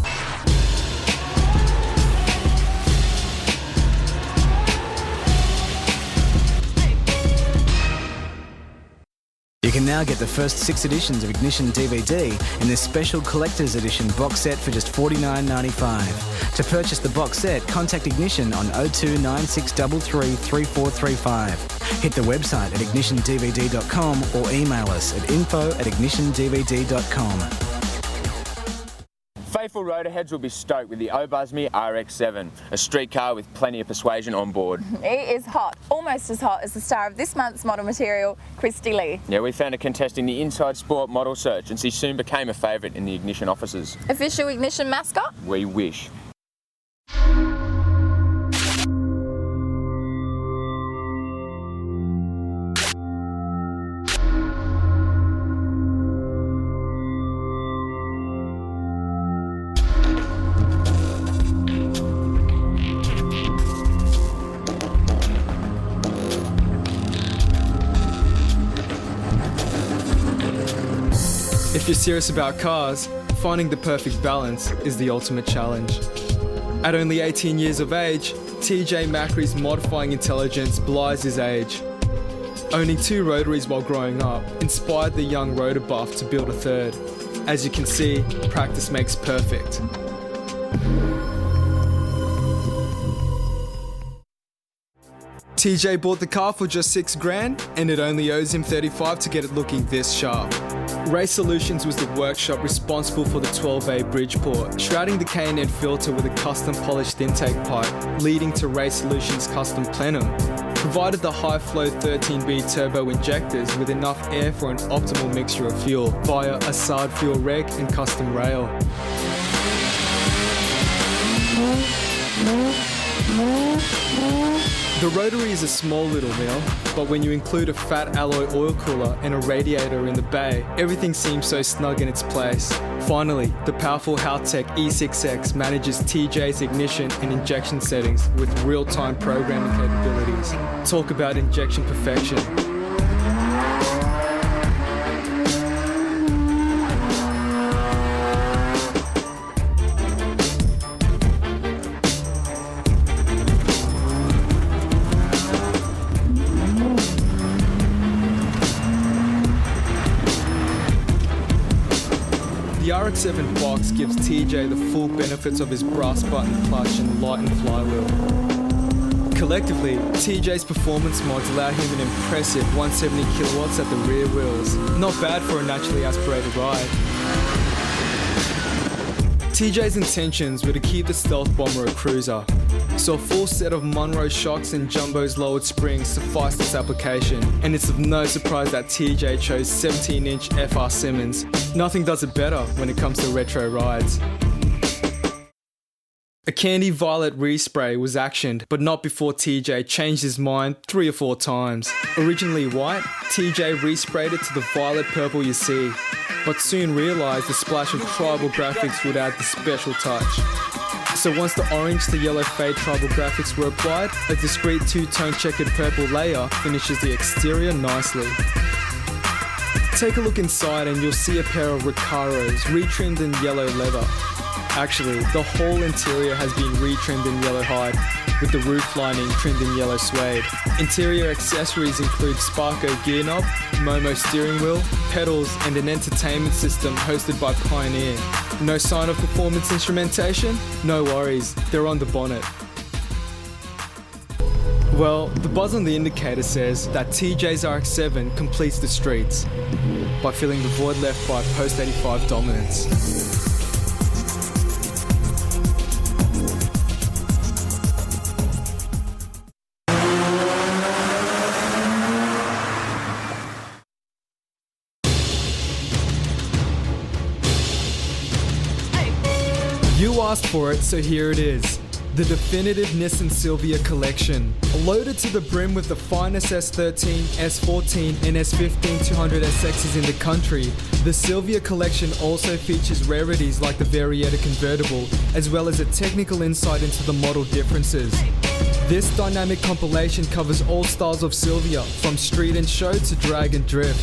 [SPEAKER 8] You can now get the first 6 editions of Ignition DVD in this special collector's edition box set for just $49.95. To purchase the box set, contact Ignition on 029633 3435. Hit the website at ignitiondvd.com or email us at info@ignitiondvd.com.
[SPEAKER 2] Faithful rotorheads will be stoked with the Obuzme RX7, a street car with plenty of persuasion on board.
[SPEAKER 1] It is hot, almost as hot as the star of this month's model material, Christy Lee.
[SPEAKER 2] Yeah, we found a contesting the Inside Sport model search, and she soon became a favourite in the Ignition offices.
[SPEAKER 1] Official Ignition mascot?
[SPEAKER 2] We wish.
[SPEAKER 3] If you're serious about cars, finding the perfect balance is the ultimate challenge. At only 18 years of age, TJ Macri's modifying intelligence belies his age. Owning 2 rotaries while growing up inspired the young rotor buff to build a third. As you can see, practice makes perfect. TJ bought the car for just $6,000 and it only owes him $35 to get it looking this sharp. Race Solutions was the workshop responsible for the 12A Bridgeport, shrouding the K&N filter with a custom polished intake pipe, leading to Race Solutions' custom plenum. Provided the high-flow 13B turbo injectors with enough air for an optimal mixture of fuel via a SARD fuel reg and custom rail. The rotary is a small little mill, but when you include a fat alloy oil cooler and a radiator in the bay, everything seems so snug in its place. Finally, the powerful Haltech E6X manages TJ's ignition and injection settings with real-time programming capabilities. Talk about injection perfection. The RX-7 box gives TJ the full benefits of his brass button clutch and lightened flywheel. Collectively, TJ's performance mods allow him an impressive 170 kilowatts at the rear wheels. Not bad for a naturally aspirated ride. TJ's intentions were to keep the Stealth Bomber a cruiser, so a full set of Monroe shocks and Jumbo's lowered springs sufficed its application, and it's of no surprise that TJ chose 17-inch FR Simmons. Nothing does it better when it comes to retro rides. A candy violet respray was actioned, but not before TJ changed his mind 3 or 4 times. Originally white, TJ resprayed it to the violet purple you see, but soon realised the splash of tribal graphics would add the special touch. So once the orange to yellow fade tribal graphics were applied, a discreet 2-tone checkered purple layer finishes the exterior nicely. Take a look inside and you'll see a pair of Recaros retrimmed in yellow leather. Actually, the whole interior has been retrimmed in yellow hide, with the roof lining trimmed in yellow suede. Interior accessories include Sparko gear knob, Momo steering wheel, pedals and an entertainment system hosted by Pioneer. No sign of performance instrumentation? No worries, they're on the bonnet. Well, the buzz on the indicator says that TJ's RX-7 completes the streets by filling the void left by post-85 dominance. You asked for it, so here it is. The definitive Nissan Silvia collection. Loaded to the brim with the finest S13, S14 and S15 200SXs in the country, the Silvia collection also features rarities like the Varietta convertible, as well as a technical insight into the model differences. This dynamic compilation covers all styles of Silvia, from street and show to drag and drift.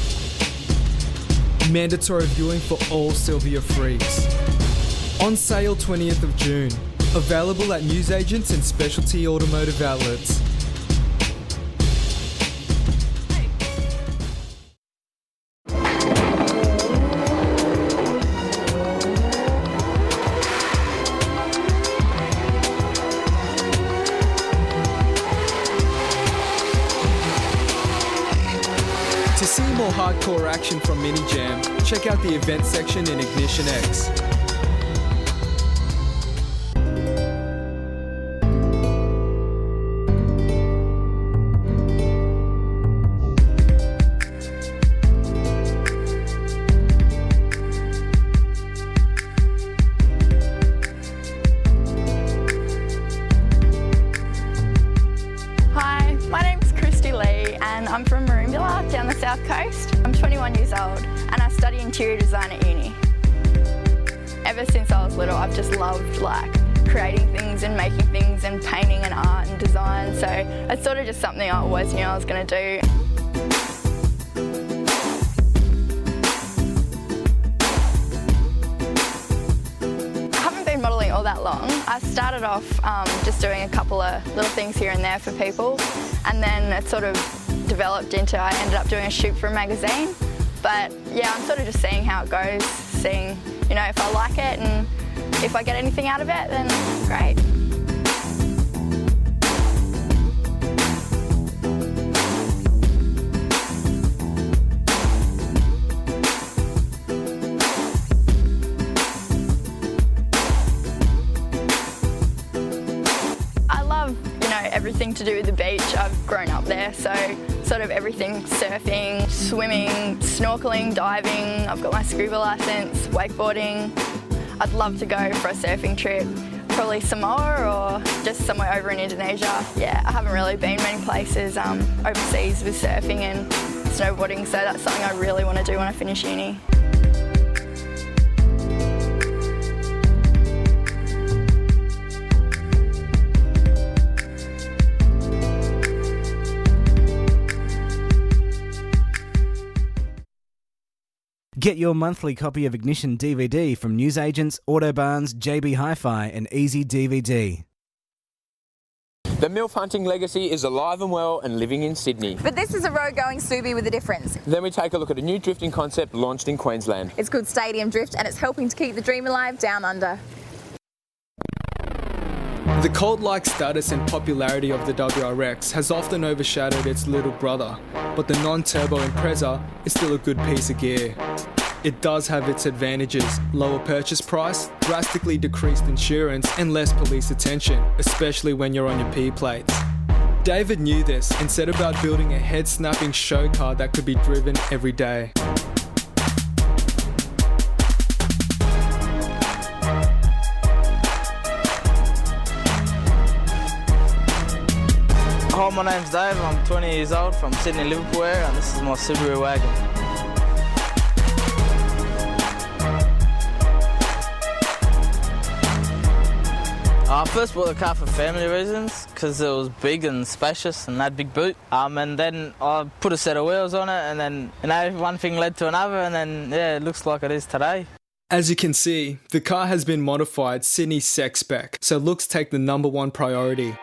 [SPEAKER 3] Mandatory viewing for all Silvia freaks. On sale 20th of June. Available at newsagents and specialty automotive outlets. To see more hardcore action from Mini Jam, check out the event section in Ignition X.
[SPEAKER 4] I'm from Maroondah down the south coast. I'm 21 years old and I study interior design at uni. Ever since I was little, I've just loved creating things and making things and painting and art and design, so it's sort of just something I always knew I was going to do. long. I started off just doing a couple of little things here and there for people, and then it sort of developed into I ended up doing a shoot for a magazine. But yeah, I'm sort of just seeing how it goes, seeing, you know, if I like it and if I get anything out of it, then great. Everything to do with the beach. I've grown up there, so sort of everything: surfing, swimming, snorkeling, diving. I've got my scuba license, wakeboarding. I'd love to go for a surfing trip, probably Samoa or just somewhere over in Indonesia. Yeah, I haven't really been many places overseas with surfing and snowboarding, so that's something I really want to do when I finish uni.
[SPEAKER 8] Get your monthly copy of Ignition DVD from newsagents, Autobarns, JB Hi-Fi and Easy DVD.
[SPEAKER 2] The MILF hunting legacy is alive and well and living in Sydney.
[SPEAKER 1] But this is a road-going Subi with a difference.
[SPEAKER 2] Then we take a look at a new drifting concept launched in Queensland.
[SPEAKER 1] It's called Stadium Drift and it's helping to keep the dream alive down under.
[SPEAKER 3] The cult-like status and popularity of the WRX has often overshadowed its little brother, but the non-turbo Impreza is still a good piece of gear. It does have its advantages: lower purchase price, drastically decreased insurance and less police attention, especially when you're on your P plates. David knew this and set about building a head-snapping show car that could be driven every day.
[SPEAKER 6] Hi, my name's Dave, I'm 20 years old from Sydney, Liverpool area, and this is my Subaru wagon. I first bought the car for family reasons, because it was big and spacious and had big boot. And then I put a set of wheels on it, and then, you know, one thing led to another, and then, yeah, it looks like it is today.
[SPEAKER 3] As you can see, the car has been modified Sydney sex spec, so looks take the #1 priority.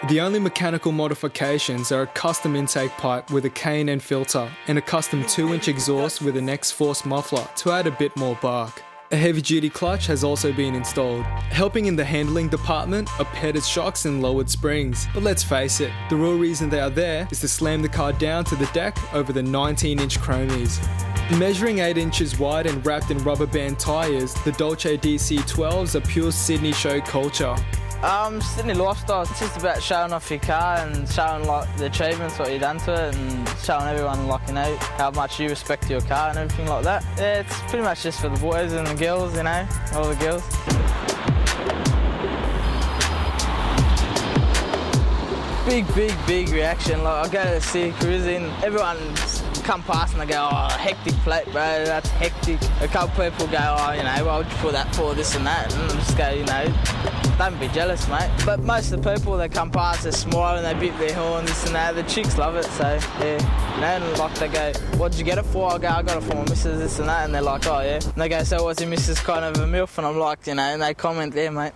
[SPEAKER 3] The only mechanical modifications are a custom intake pipe with a K&N filter and a custom 2-inch exhaust with an X-Force muffler to add a bit more bark. A heavy-duty clutch has also been installed. Helping in the handling department are petted shocks and lowered springs. But let's face it, the real reason they are there is to slam the car down to the deck over the 19-inch chromies. Measuring 8 inches wide and wrapped in rubber band tyres, the Dolce DC12s are pure Sydney show culture.
[SPEAKER 6] Sydney lifestyle, it's just about showing off your car and showing like the achievements, what you've done to it, and showing everyone, like, you know, how much you respect your car and everything like that. Yeah, it's pretty much just for the boys and the girls, you know, all the girls. Big reaction. Like, I go to the city cruising, everyone come past and they go, "Oh, hectic plate, bro, that's hectic." A couple people go, "Oh, you know, why would you put that for, this and that?" And I just go, you know, don't be jealous, mate. But most of the people that come past, they smile and they beat their horn, this and that. The chicks love it, so yeah. You know, and like they go, "What'd you get it for?" I go, "I got it for my missus, this and that." And they're like, "Oh yeah." And they go, "So was your missus kind of a MILF?" And I'm like, you know, and they comment, "Yeah, mate."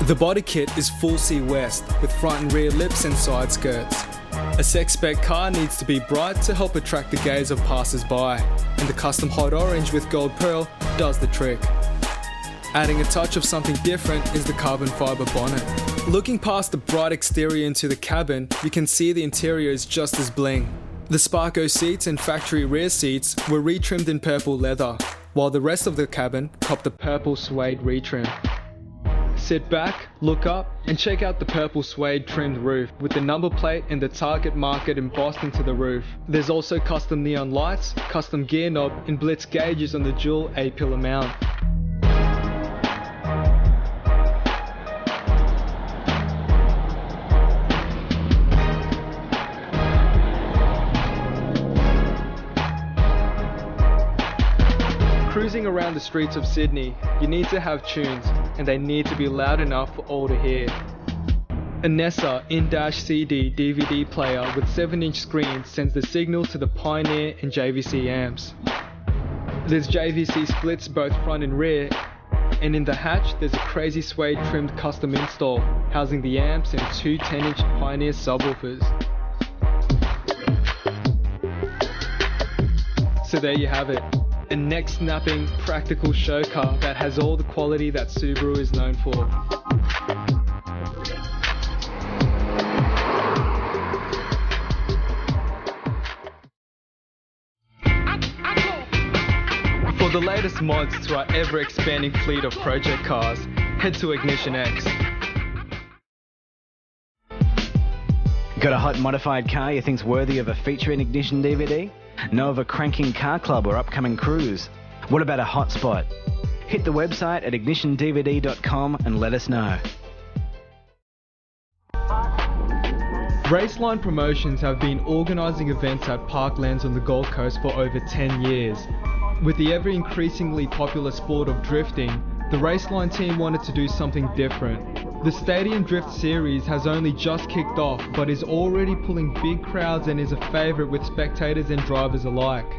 [SPEAKER 3] The body kit is full C West with front and rear lips and side skirts. A sex spec car needs to be bright to help attract the gaze of passers-by, and the custom hot orange with gold pearl does the trick. Adding a touch of something different is the carbon fibre bonnet. Looking past the bright exterior into the cabin, you can see the interior is just as bling. The Sparko seats and factory rear seats were retrimmed in purple leather, while the rest of the cabin copped a purple suede retrim. Sit back, look up, and check out the purple suede trimmed roof with the number plate and the target market embossed into the roof. There's also custom neon lights, custom gear knob, and blitz gauges on the dual A-pillar mount. Cruising around the streets of Sydney, you need to have tunes, and they need to be loud enough for all to hear. A Nessa in-CD DVD player with 7-inch screen sends the signal to the Pioneer and JVC amps. There's JVC splits both front and rear, And in the hatch, there's a crazy suede trimmed custom install, housing the amps and two 10-inch Pioneer subwoofers. So there you have it, a neck-snapping, practical show car that has all the quality that Subaru is known for. For the latest mods to our ever-expanding fleet of project cars, head to Ignition X.
[SPEAKER 8] Got a hot modified car you think's worthy of a feature in Ignition DVD? Know of a cranking car club or upcoming cruise? What about a hotspot? Hit the website at ignitiondvd.com and let us know.
[SPEAKER 3] Raceline Promotions have been organising events at parklands on the Gold Coast for over 10 years. With the ever-increasingly popular sport of drifting, the Raceline team wanted to do something different. The Stadium Drift series has only just kicked off, but is already pulling big crowds and is a favourite with spectators and drivers alike.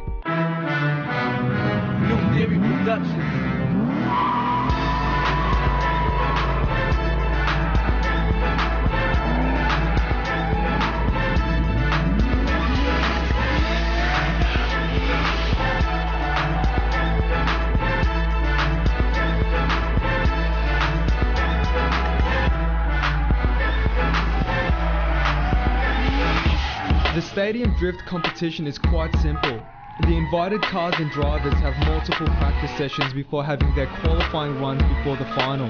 [SPEAKER 3] The Stadium Drift competition is quite simple. The invited cars and drivers have multiple practice sessions before having their qualifying runs before the final.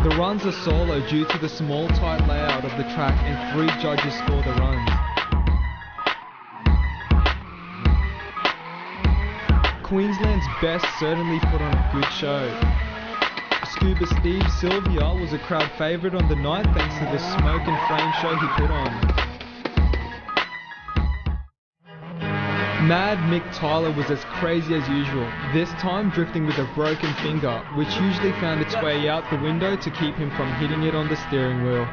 [SPEAKER 3] The runs are solo due to the small tight layout of the track, and 3 judges score the runs. Queensland's best certainly put on a good show. Scuba Steve Sylvia was a crowd favourite on the night thanks to the smoke and flame show he put on. Mad Mick Tyler was as crazy as usual, this time drifting with a broken finger, which usually found its way out the window to keep him from hitting it on the steering wheel.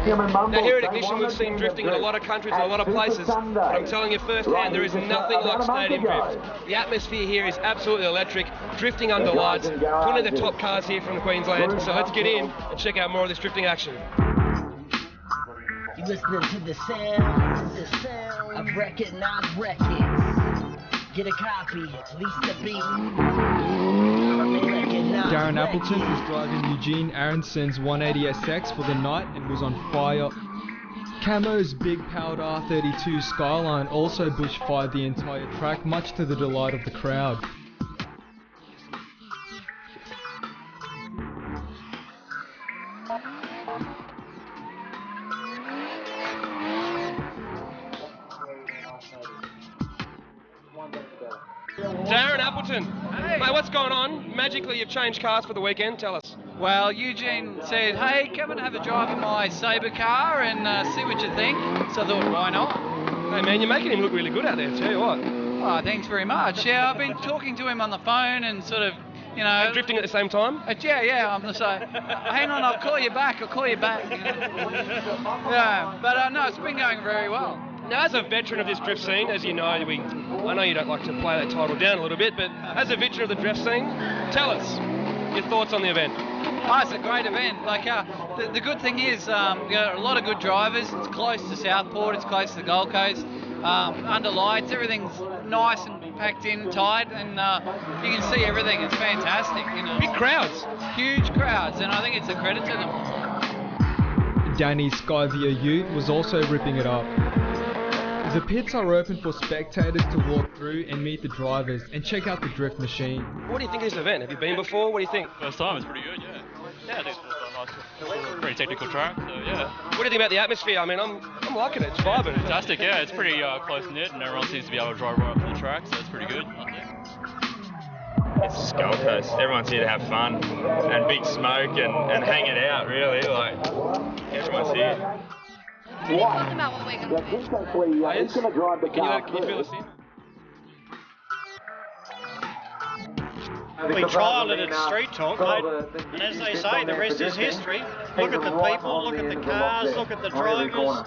[SPEAKER 5] Now here at Ignition we've seen drifting in a lot of countries and a lot of places, but I'm telling you firsthand there is nothing like Stadium Drift. The atmosphere here is absolutely electric, drifting under lights, 20 of the top cars here from Queensland, so let's get in and check out more of this drifting action.
[SPEAKER 7] You're listening to the sound of recognized records. Get a copy, at least a beat.
[SPEAKER 3] Darren Appleton was driving Eugene Aronson's 180SX for the night and was on fire. Camo's big-powered R32 Skyline also bushfired the entire track, much to the delight of the crowd.
[SPEAKER 5] Darren Appleton, hey. Mate, what's going on? Magically you've changed cars for the weekend, tell us.
[SPEAKER 9] Well, Eugene said, hey, come and have a drive in my Sabre car and see what you think. So I thought, why not?
[SPEAKER 5] Hey man, you're making him look really good out there, tell you what.
[SPEAKER 9] Oh, thanks very much. Yeah, I've been talking to him on the phone and sort of, you know...
[SPEAKER 5] And drifting at the same time?
[SPEAKER 9] Yeah, I'm the same. Hang on, I'll call you back. Yeah, but no, it's been going very well.
[SPEAKER 5] Now, as a veteran of this drift scene, as you know, I know you don't like to play that title down a little bit, but as a veteran of the drift scene, tell us your thoughts on the event.
[SPEAKER 9] Oh, it's a great event. Like the good thing is, you got a lot of good drivers. It's close to Southport. It's close to the Gold Coast. Under lights, everything's nice and packed in tight, and you can see everything. It's fantastic. You know,
[SPEAKER 5] big crowds,
[SPEAKER 9] huge crowds, and I think it's a credit to them.
[SPEAKER 3] Danny's Skyvia Ute was also ripping it up. The pits are open for spectators to walk through and meet the drivers and check out the drift machine.
[SPEAKER 5] What do you think of this event? Have you been before? What do you think?
[SPEAKER 23] First time, it's pretty good, yeah. Yeah, I think it's nice. Pretty technical track, so yeah.
[SPEAKER 5] What do you think about the atmosphere? I mean, I'm liking it. It's vibrant.
[SPEAKER 23] Fantastic, yeah. It's pretty close-knit and everyone seems to be able to drive right up to the track, so it's pretty good, I think.
[SPEAKER 24] It's Gold Coast. Everyone's here to have fun and big smoke and hang it out, really. Like, everyone's here.
[SPEAKER 15] Can you talk about what we're going to do?
[SPEAKER 5] Can you fill us in?
[SPEAKER 10] We trialled it at Street Talk, mate, and as they say, the rest is history. Look at the people, look at the cars, look at the drivers.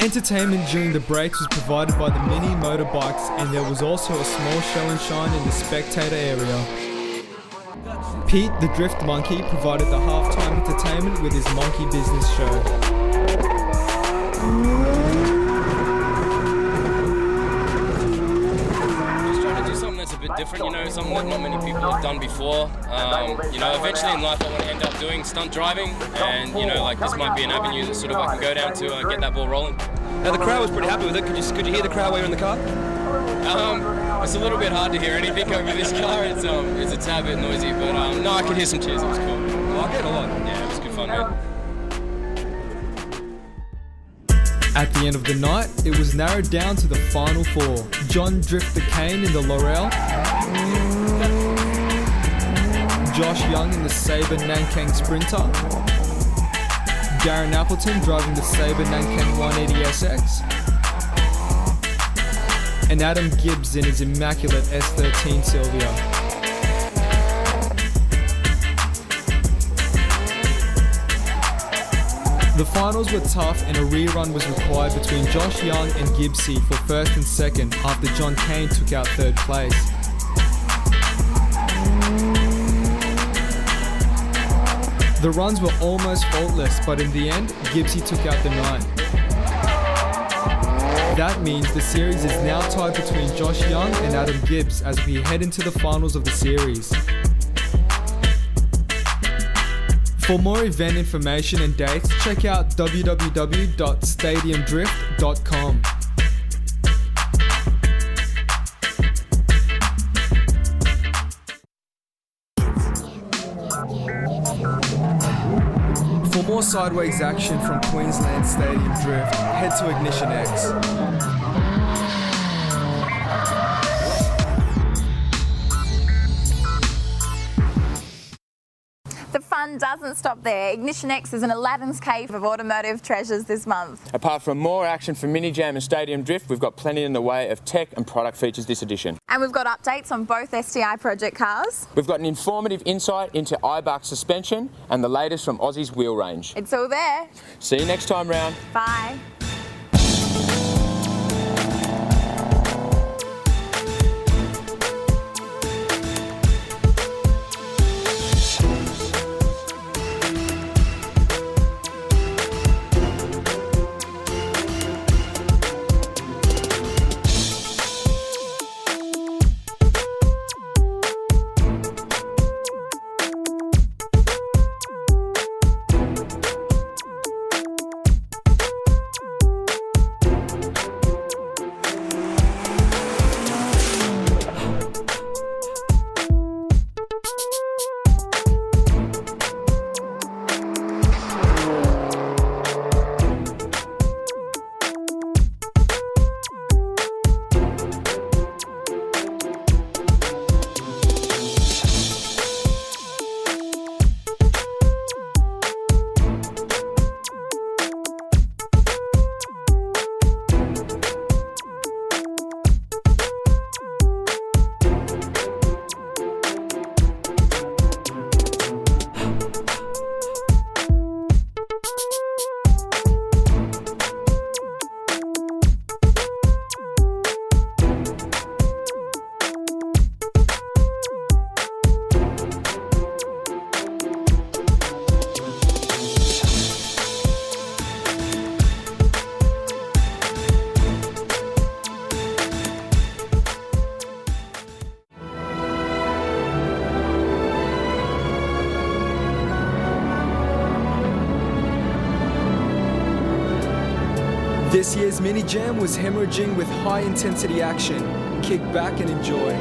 [SPEAKER 3] Entertainment during the breaks was provided by the mini motorbikes, and there was also a small show and shine in the spectator area. Pete the Drift Monkey provided the halftime entertainment with his monkey business show.
[SPEAKER 11] That's a bit different, you know, something that not many people have done before. You know, eventually in life I want to end up doing stunt driving, and you know, like this might be an avenue that sort of I can go down to get that ball rolling.
[SPEAKER 5] Now the crowd was pretty happy with it. Could you hear the crowd while you were in the car?
[SPEAKER 11] It's a little bit hard to hear anything over this car. It's a tad bit noisy, but no, I could hear some cheers. It was cool.
[SPEAKER 5] I like it a lot.
[SPEAKER 11] Yeah, it was good fun, man.
[SPEAKER 3] At the end of the night, it was narrowed down to the final four. John Drift the Cane in the Laurel, Josh Young in the Sabre Nankang Sprinter, Darren Appleton driving the Sabre Nankang 180SX, and Adam Gibbs in his immaculate S13 Silvia. The finals were tough, and a rerun was required between Josh Young and Gibbsy for first and second after John Kane took out third place. The runs were almost faultless, but in the end, Gibbsy took out the night. That means the series is now tied between Josh Young and Adam Gibbs as we head into the finals of the series. For more event information and dates, check out www.stadiumdrift.com. For more sideways action from Queensland Stadium Drift, head to Ignition X.
[SPEAKER 1] The fun doesn't stop there. Ignition X is an Aladdin's cave of automotive treasures this month.
[SPEAKER 2] Apart from more action from Mini Jam and Stadium Drift, we've got plenty in the way of tech and product features this edition.
[SPEAKER 1] And we've got updates on both STI project cars.
[SPEAKER 2] We've got an informative insight into iBark suspension and the latest from Aussie's wheel range.
[SPEAKER 1] It's all there.
[SPEAKER 2] See you next time round.
[SPEAKER 1] Bye.
[SPEAKER 3] This year's Mini Jam was hemorrhaging with high intensity action. Kick back and enjoy.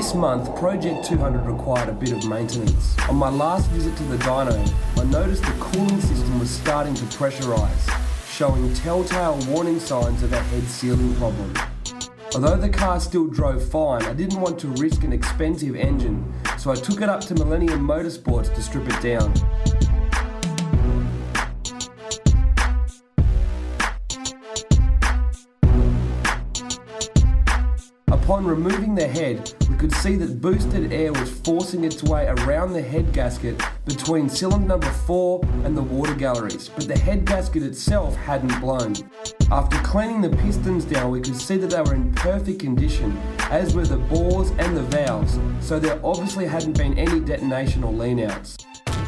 [SPEAKER 12] This month, Project 200 required a bit of maintenance. On my last visit to the dyno, I noticed the cooling system was starting to pressurise, showing telltale warning signs of a head sealing problem. Although the car still drove fine, I didn't want to risk an expensive engine, so I took it up to Millennium Motorsports to strip it down. Upon removing the head, we could see that boosted air was forcing its way around the head gasket between cylinder number 4 and the water galleries, but the head gasket itself hadn't blown. After cleaning the pistons down, we could see that they were in perfect condition, as were the bores and the valves, so there obviously hadn't been any detonation or lean-outs.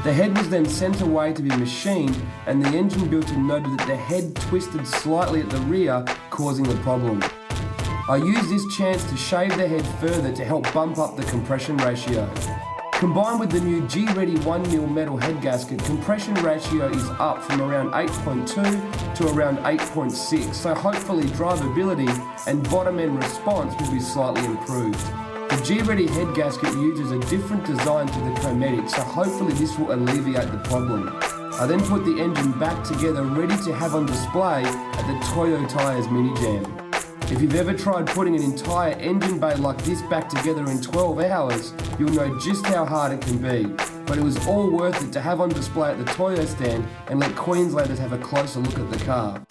[SPEAKER 12] The head was then sent away to be machined, and the engine builder noted that the head twisted slightly at the rear, causing the problem. I used this chance to shave the head further to help bump up the compression ratio. Combined with the new G-Ready 1mm metal head gasket, compression ratio is up from around 8.2 to around 8.6, so hopefully drivability and bottom end response will be slightly improved. The G-Ready head gasket uses a different design to the Cometic, so hopefully this will alleviate the problem. I then put the engine back together ready to have on display at the Toyo Tires Mini Jam. If you've ever tried putting an entire engine bay like this back together in 12 hours, you'll know just how hard it can be. But it was all worth it to have on display at the Toyo stand and let Queenslanders have a closer look at the car.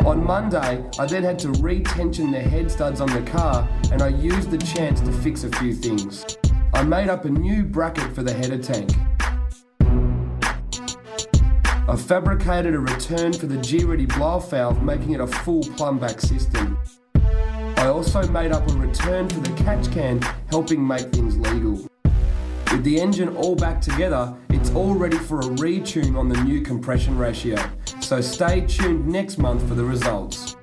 [SPEAKER 12] On Monday, I then had to re-tension the head studs on the car, and I used the chance to fix a few things. I made up a new bracket for the header tank. I fabricated a return for the G-Ready blow-off valve, making it a full plumb-back system. I also made up a return for the catch can, helping make things legal. With the engine all back together, it's all ready for a retune on the new compression ratio, so stay tuned next month for the results.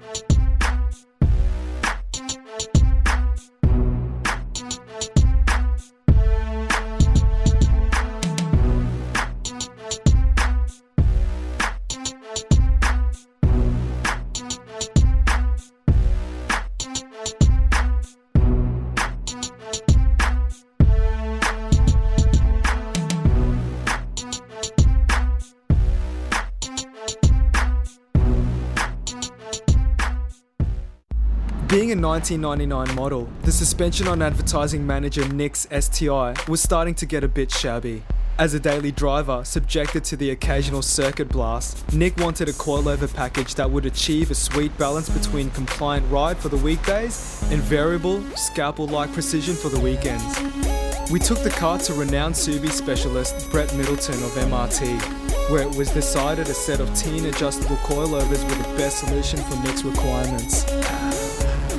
[SPEAKER 3] Being a 1999 model, the suspension on advertising manager Nick's STI was starting to get a bit shabby. As a daily driver, subjected to the occasional circuit blast, Nick wanted a coilover package that would achieve a sweet balance between compliant ride for the weekdays and variable, scalpel-like precision for the weekends. We took the car to renowned Subi specialist Brett Middleton of MRT, where it was decided a set of teen adjustable coilovers were the best solution for Nick's requirements.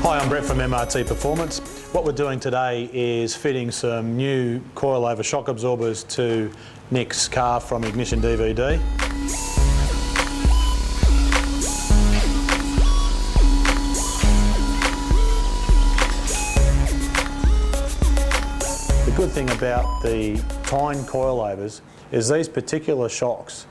[SPEAKER 13] Hi, I'm Brett from MRT Performance. What we're doing today is fitting some new coilover shock absorbers to Nick's car from Ignition DVD. The good thing about the Tyne coilovers is these particular shocks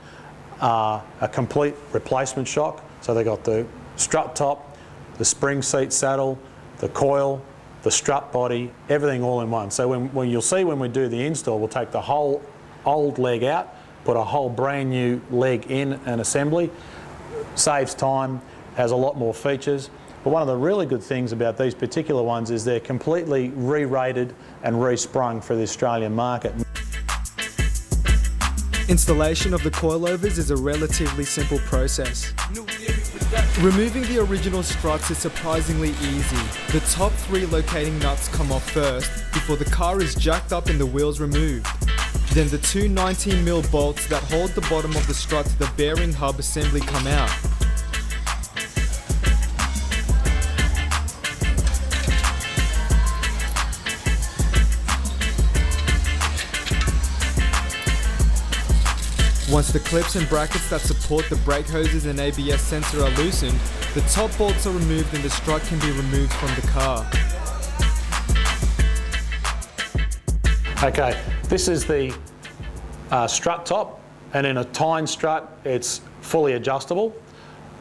[SPEAKER 13] are a complete replacement shock. So they've got the strut top, the spring seat saddle, the coil, the strut body, everything all in one. So when you'll see when we do the install, we'll take the whole old leg out, put a whole brand new leg in an assembly. Saves time, has a lot more features. But one of the really good things about these particular ones is they're completely re-rated and re-sprung for the Australian market.
[SPEAKER 3] Installation of the coilovers is a relatively simple process. Removing the original struts is surprisingly easy. The top 3 locating nuts come off first before the car is jacked up and the wheels removed. Then the 2 19mm bolts that hold the bottom of the strut to the bearing hub assembly come out. Once the clips and brackets that support the brake hoses and ABS sensor are loosened, the top bolts are removed and the strut can be removed from the car.
[SPEAKER 13] Okay, this is the strut top, and in a Tyne strut it's fully adjustable.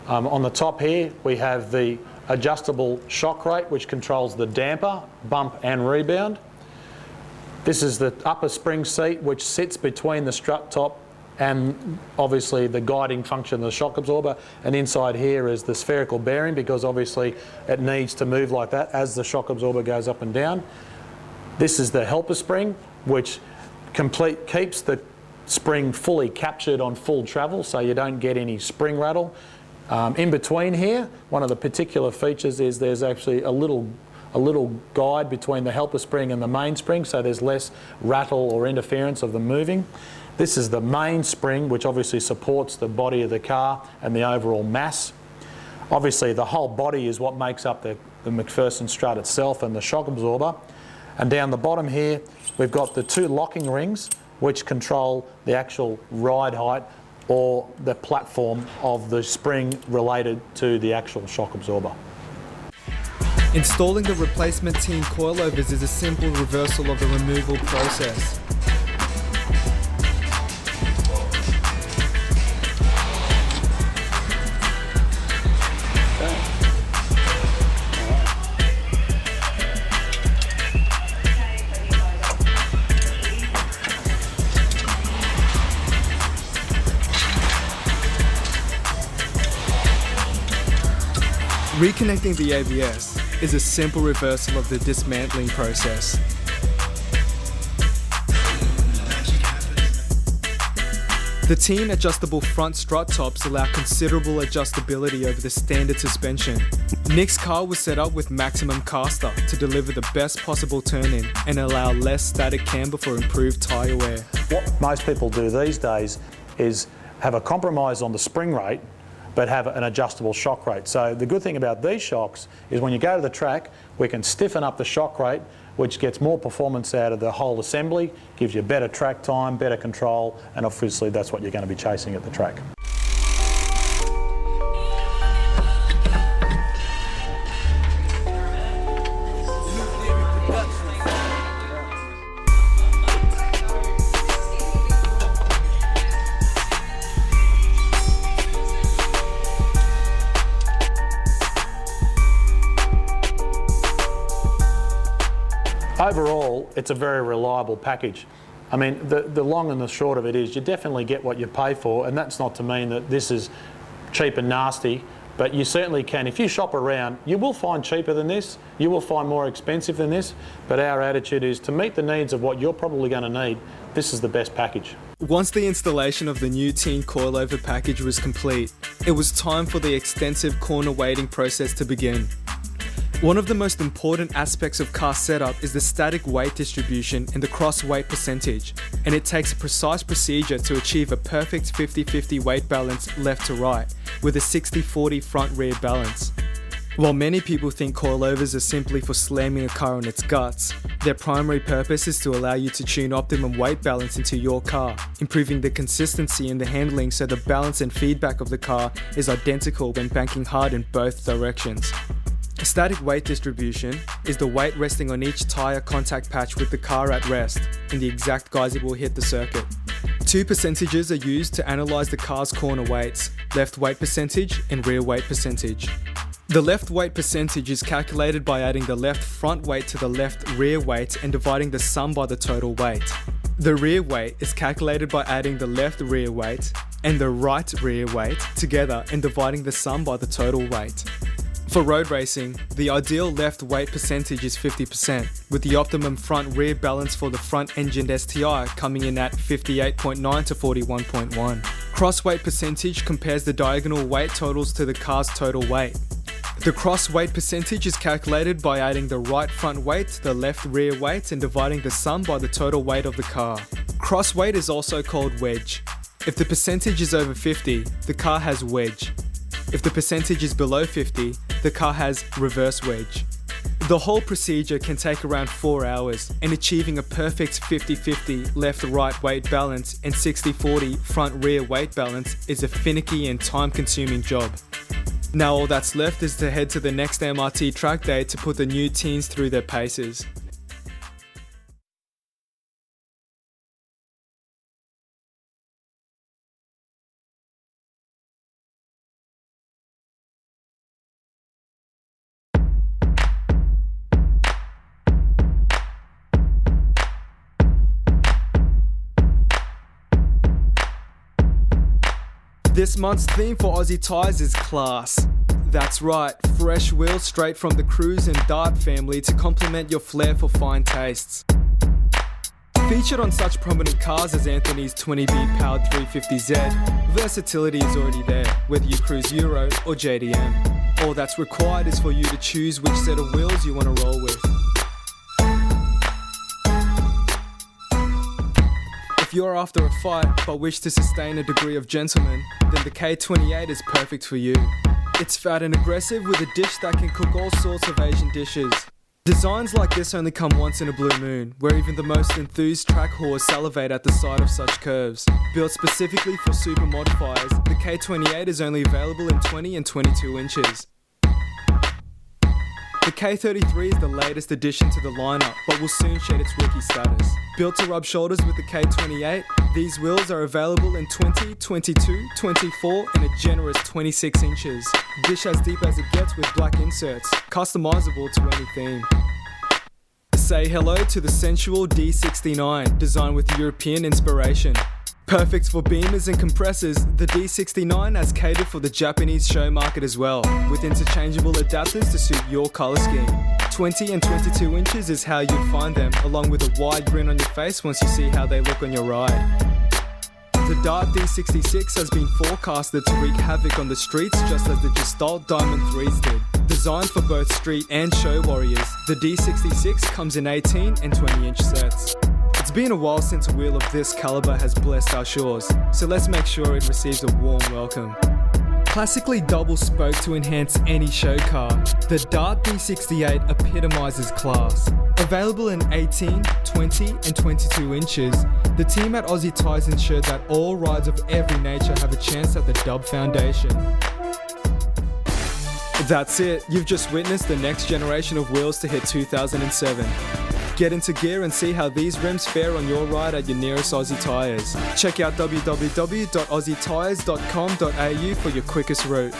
[SPEAKER 13] On the top here we have the adjustable shock rate which controls the damper, bump and rebound. This is the upper spring seat which sits between the strut top and obviously the guiding function of the shock absorber, and inside here is the spherical bearing because obviously it needs to move like that as the shock absorber goes up and down. This is the helper spring which keeps the spring fully captured on full travel so you don't get any spring rattle. In between here, one of the particular features is there's actually a little guide between the helper spring and the main spring, so there's less rattle or interference of them moving. This is the main spring which obviously supports the body of the car and the overall mass. Obviously the whole body is what makes up the McPherson strut itself and the shock absorber. And down the bottom here we've got the two locking rings which control the actual ride height or the platform of the spring related to the actual shock absorber.
[SPEAKER 3] Installing the replacement teen coilovers is a simple reversal of the removal process. Reconnecting the ABS is a simple reversal of the dismantling process. The teen adjustable front strut tops allow considerable adjustability over the standard suspension. Nick's car was set up with maximum caster to deliver the best possible turn-in and allow less static camber for improved tyre wear.
[SPEAKER 13] What most people do these days is have a compromise on the spring rate but have an adjustable shock rate. So the good thing about these shocks is when you go to the track, we can stiffen up the shock rate, which gets more performance out of the whole assembly, gives you better track time, better control, and obviously that's what you're going to be chasing at the track. Overall, it's a very reliable package. I mean, the long and the short of it is you definitely get what you pay for, and that's not to mean that this is cheap and nasty, but you certainly can. If you shop around, you will find cheaper than this, you will find more expensive than this, but our attitude is to meet the needs of what you're probably going to need, this is the best package.
[SPEAKER 3] Once the installation of the new teen coilover package was complete, it was time for the extensive corner weighting process to begin. One of the most important aspects of car setup is the static weight distribution and the cross weight percentage, and it takes a precise procedure to achieve a perfect 50-50 weight balance left to right, with a 60-40 front-rear balance. While many people think coilovers are simply for slamming a car on its guts, their primary purpose is to allow you to tune optimum weight balance into your car, improving the consistency in the handling so the balance and feedback of the car is identical when banking hard in both directions. A static weight distribution is the weight resting on each tyre contact patch with the car at rest and the exact guise it will hit the circuit. Two percentages are used to analyse the car's corner weights, left weight percentage and rear weight percentage. The left weight percentage is calculated by adding the left front weight to the left rear weight and dividing the sum by the total weight. The rear weight is calculated by adding the left rear weight and the right rear weight together and dividing the sum by the total weight. For road racing, the ideal left weight percentage is 50%, with the optimum front-rear balance for the front-engined STI coming in at 58.9 to 41.1. Cross-weight percentage compares the diagonal weight totals to the car's total weight. The cross-weight percentage is calculated by adding the right front weight to the left rear weight and dividing the sum by the total weight of the car. Cross-weight is also called wedge. If the percentage is over 50, the car has wedge. If the percentage is below 50, the car has reverse wedge. The whole procedure can take around 4 hours, and achieving a perfect 50-50 left-right weight balance and 60-40 front-rear weight balance is a finicky and time-consuming job. Now all that's left is to head to the next MRT track day to put the new teens through their paces. This month's theme for Aussie Tyres is class. That's right, fresh wheels straight from the Cruise and Dart family to complement your flair for fine tastes. Featured on such prominent cars as Anthony's 20B powered 350Z, versatility is already there, whether you cruise Euro or JDM. All that's required is for you to choose which set of wheels you want to roll with. If you're after a fight but wish to sustain a degree of gentleman, then the K28 is perfect for you. It's fat and aggressive with a dish that can cook all sorts of Asian dishes. Designs like this only come once in a blue moon, where even the most enthused track whores salivate at the sight of such curves. Built specifically for super modifiers, the K28 is only available in 20 and 22 inches. The K33 is the latest addition to the lineup, but will soon shed its rookie status. Built to rub shoulders with the K28, these wheels are available in 20, 22, 24 and a generous 26 inches. Dish as deep as it gets with black inserts, customizable to any theme. Say hello to the sensual D69, designed with European inspiration. Perfect for beamers and compressors, the D69 has catered for the Japanese show market as well, with interchangeable adapters to suit your colour scheme. 20 and 22 inches is how you'd find them, along with a wide grin on your face once you see how they look on your ride. The Dart D66 has been forecasted to wreak havoc on the streets just as the Gestalt Diamond 3s did. Designed for both street and show warriors, the D66 comes in 18 and 20 inch sets. It's been a while since a wheel of this caliber has blessed our shores, so let's make sure it receives a warm welcome. Classically double spoke to enhance any show car, the Dart D68 epitomizes class. Available in 18, 20 and 22 inches, the team at Aussie Tyres ensured that all rides of every nature have a chance at the Dub Foundation. That's it, you've just witnessed the next generation of wheels to hit 2007. Get into gear and see how these rims fare on your ride at your nearest Aussie Tyres. Check out www.aussietyres.com.au for your quickest route.